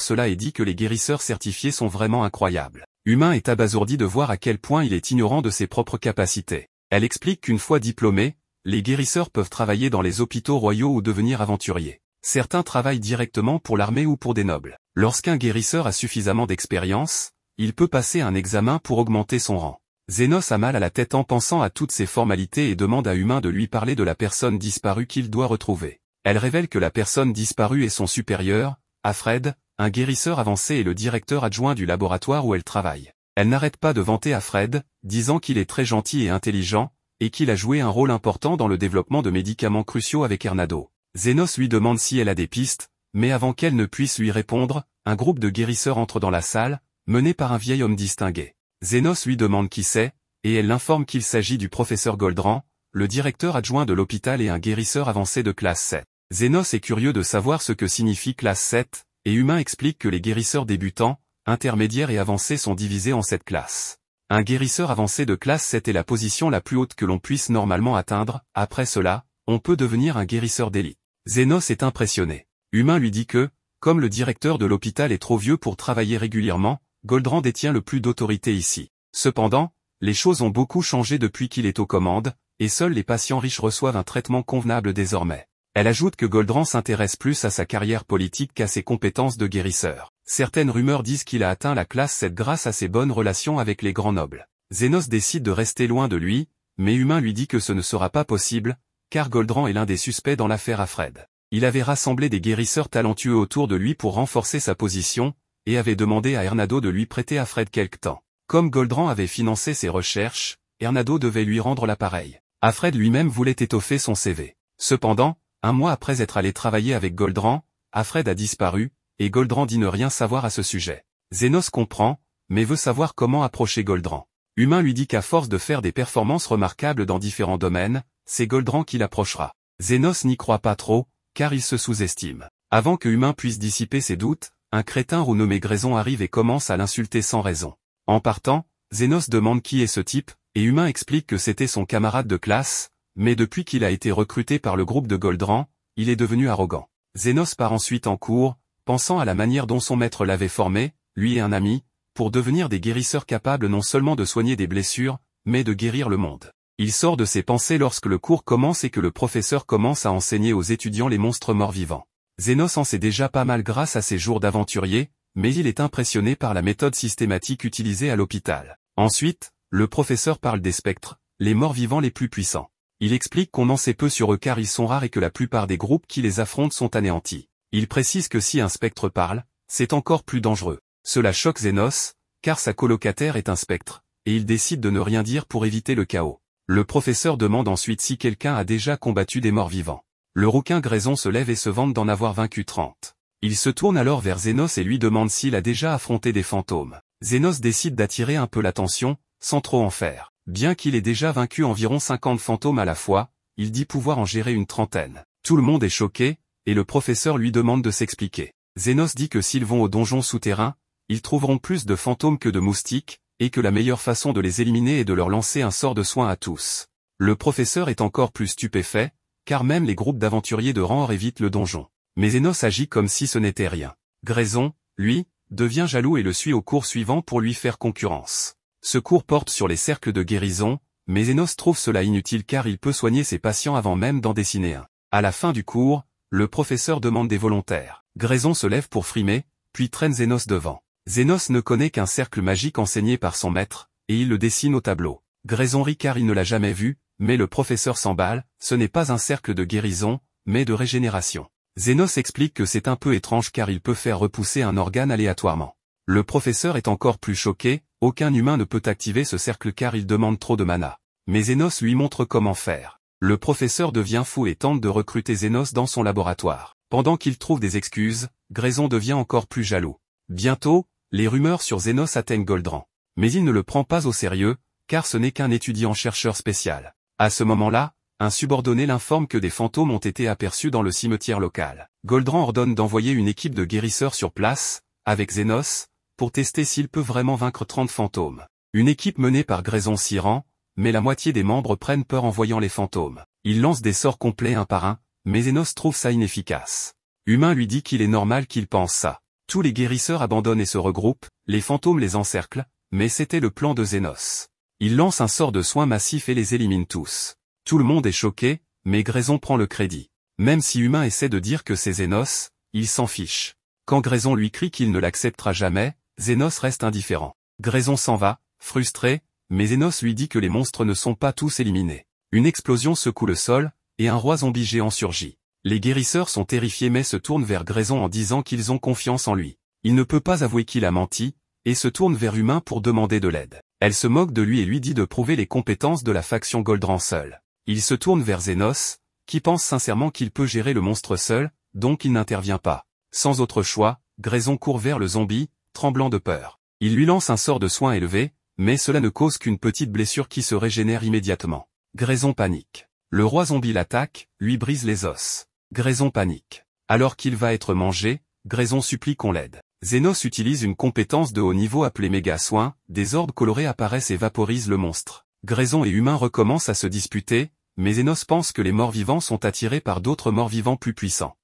cela et dit que les guérisseurs certifiés sont vraiment incroyables. Humain est abasourdi de voir à quel point il est ignorant de ses propres capacités. Elle explique qu'une fois diplômés, les guérisseurs peuvent travailler dans les hôpitaux royaux ou devenir aventuriers. Certains travaillent directement pour l'armée ou pour des nobles. Lorsqu'un guérisseur a suffisamment d'expérience, il peut passer un examen pour augmenter son rang. Zénos a mal à la tête en pensant à toutes ces formalités et demande à Humain de lui parler de la personne disparue qu'il doit retrouver. Elle révèle que la personne disparue est son supérieur, Alfred, un guérisseur avancé et le directeur adjoint du laboratoire où elle travaille. Elle n'arrête pas de vanter Alfred, disant qu'il est très gentil et intelligent, et qu'il a joué un rôle important dans le développement de médicaments cruciaux avec Hernado. Zénos lui demande si elle a des pistes, mais avant qu'elle ne puisse lui répondre, un groupe de guérisseurs entre dans la salle, mené par un vieil homme distingué. Zénos lui demande qui c'est, et elle l'informe qu'il s'agit du professeur Goldran, le directeur adjoint de l'hôpital et un guérisseur avancé de classe 7. Zénos est curieux de savoir ce que signifie classe 7, et Humain explique que les guérisseurs débutants, intermédiaires et avancés sont divisés en 7 classes. Un guérisseur avancé de classe 7 est la position la plus haute que l'on puisse normalement atteindre, après cela, on peut devenir un guérisseur d'élite. Zénos est impressionné. Humain lui dit que, comme le directeur de l'hôpital est trop vieux pour travailler régulièrement, Goldran détient le plus d'autorité ici. Cependant, les choses ont beaucoup changé depuis qu'il est aux commandes, et seuls les patients riches reçoivent un traitement convenable désormais. Elle ajoute que Goldran s'intéresse plus à sa carrière politique qu'à ses compétences de guérisseur. Certaines rumeurs disent qu'il a atteint la classe 7 grâce à ses bonnes relations avec les grands nobles. Zénos décide de rester loin de lui, mais Humain lui dit que ce ne sera pas possible, car Goldran est l'un des suspects dans l'affaire Alfred. Il avait rassemblé des guérisseurs talentueux autour de lui pour renforcer sa position, et avait demandé à Hernado de lui prêter Alfred quelque temps. Comme Goldran avait financé ses recherches, Hernado devait lui rendre l'appareil. Alfred lui-même voulait étoffer son CV. Cependant, un mois après être allé travailler avec Goldran, Alfred a disparu, et Goldran dit ne rien savoir à ce sujet. Zénos comprend, mais veut savoir comment approcher Goldran. Humain lui dit qu'à force de faire des performances remarquables dans différents domaines, c'est Goldran qui l'approchera. Zénos n'y croit pas trop, car il se sous-estime. Avant que Humain puisse dissiper ses doutes, un crétin renommé Graison arrive et commence à l'insulter sans raison. En partant, Zénos demande qui est ce type, et Humain explique que c'était son camarade de classe, mais depuis qu'il a été recruté par le groupe de Goldran, il est devenu arrogant. Zénos part ensuite en cours, pensant à la manière dont son maître l'avait formé, lui et un ami, pour devenir des guérisseurs capables non seulement de soigner des blessures, mais de guérir le monde. Il sort de ses pensées lorsque le cours commence et que le professeur commence à enseigner aux étudiants les monstres morts-vivants. Zénos en sait déjà pas mal grâce à ses jours d'aventurier, mais il est impressionné par la méthode systématique utilisée à l'hôpital. Ensuite, le professeur parle des spectres, les morts-vivants les plus puissants. Il explique qu'on en sait peu sur eux car ils sont rares et que la plupart des groupes qui les affrontent sont anéantis. Il précise que si un spectre parle, c'est encore plus dangereux. Cela choque Zénos, car sa colocataire est un spectre, et il décide de ne rien dire pour éviter le chaos. Le professeur demande ensuite si quelqu'un a déjà combattu des morts-vivants. Le rouquin Graison se lève et se vante d'en avoir vaincu 30. Il se tourne alors vers Zénos et lui demande s'il a déjà affronté des fantômes. Zénos décide d'attirer un peu l'attention, sans trop en faire. Bien qu'il ait déjà vaincu environ 50 fantômes à la fois, il dit pouvoir en gérer une trentaine. Tout le monde est choqué, et le professeur lui demande de s'expliquer. Zénos dit que s'ils vont au donjon souterrain, ils trouveront plus de fantômes que de moustiques, et que la meilleure façon de les éliminer est de leur lancer un sort de soin à tous. Le professeur est encore plus stupéfait, car même les groupes d'aventuriers de rang évitent le donjon. Mais Zénos agit comme si ce n'était rien. Graison, lui, devient jaloux et le suit au cours suivant pour lui faire concurrence. Ce cours porte sur les cercles de guérison, mais Zénos trouve cela inutile car il peut soigner ses patients avant même d'en dessiner un. À la fin du cours, le professeur demande des volontaires. Graison se lève pour frimer, puis traîne Zénos devant. Zénos ne connaît qu'un cercle magique enseigné par son maître, et il le dessine au tableau. Graison rit car il ne l'a jamais vu, mais le professeur s'emballe, ce n'est pas un cercle de guérison, mais de régénération. Zénos explique que c'est un peu étrange car il peut faire repousser un organe aléatoirement. Le professeur est encore plus choqué, aucun humain ne peut activer ce cercle car il demande trop de mana. Mais Zénos lui montre comment faire. Le professeur devient fou et tente de recruter Zénos dans son laboratoire. Pendant qu'il trouve des excuses, Graison devient encore plus jaloux. Bientôt, les rumeurs sur Zénos atteignent Goldran. Mais il ne le prend pas au sérieux, car ce n'est qu'un étudiant-chercheur spécial. À ce moment-là, un subordonné l'informe que des fantômes ont été aperçus dans le cimetière local. Goldran ordonne d'envoyer une équipe de guérisseurs sur place, avec Zénos, pour tester s'il peut vraiment vaincre 30 fantômes. Une équipe menée par Grayson s'y rend, mais la moitié des membres prennent peur en voyant les fantômes. Ils lancent des sorts complets un par un, mais Zenos trouve ça inefficace. Humain lui dit qu'il est normal qu'il pense ça. Tous les guérisseurs abandonnent et se regroupent, les fantômes les encerclent, mais c'était le plan de Zenos. Il lance un sort de soin massif et les élimine tous. Tout le monde est choqué, mais Grayson prend le crédit. Même si Humain essaie de dire que c'est Zenos, il s'en fiche. Quand Grayson lui crie qu'il ne l'acceptera jamais, Zenos reste indifférent. Grayson s'en va, frustré, mais Zenos lui dit que les monstres ne sont pas tous éliminés. Une explosion secoue le sol, et un roi zombie géant surgit. Les guérisseurs sont terrifiés mais se tournent vers Grayson en disant qu'ils ont confiance en lui. Il ne peut pas avouer qu'il a menti, et se tourne vers Humain pour demander de l'aide. Elle se moque de lui et lui dit de prouver les compétences de la faction Goldran seule. Il se tourne vers Zenos, qui pense sincèrement qu'il peut gérer le monstre seul, donc il n'intervient pas. Sans autre choix, Grayson court vers le zombie, tremblant de peur. Il lui lance un sort de soin élevé, mais cela ne cause qu'une petite blessure qui se régénère immédiatement. Grayson panique. Le roi zombie l'attaque, lui brise les os. Grayson panique. Alors qu'il va être mangé, Grayson supplie qu'on l'aide. Zenos utilise une compétence de haut niveau appelée méga soin, des orbes colorés apparaissent et vaporisent le monstre. Grayson et Humain recommencent à se disputer, mais Zenos pense que les morts-vivants sont attirés par d'autres morts-vivants plus puissants.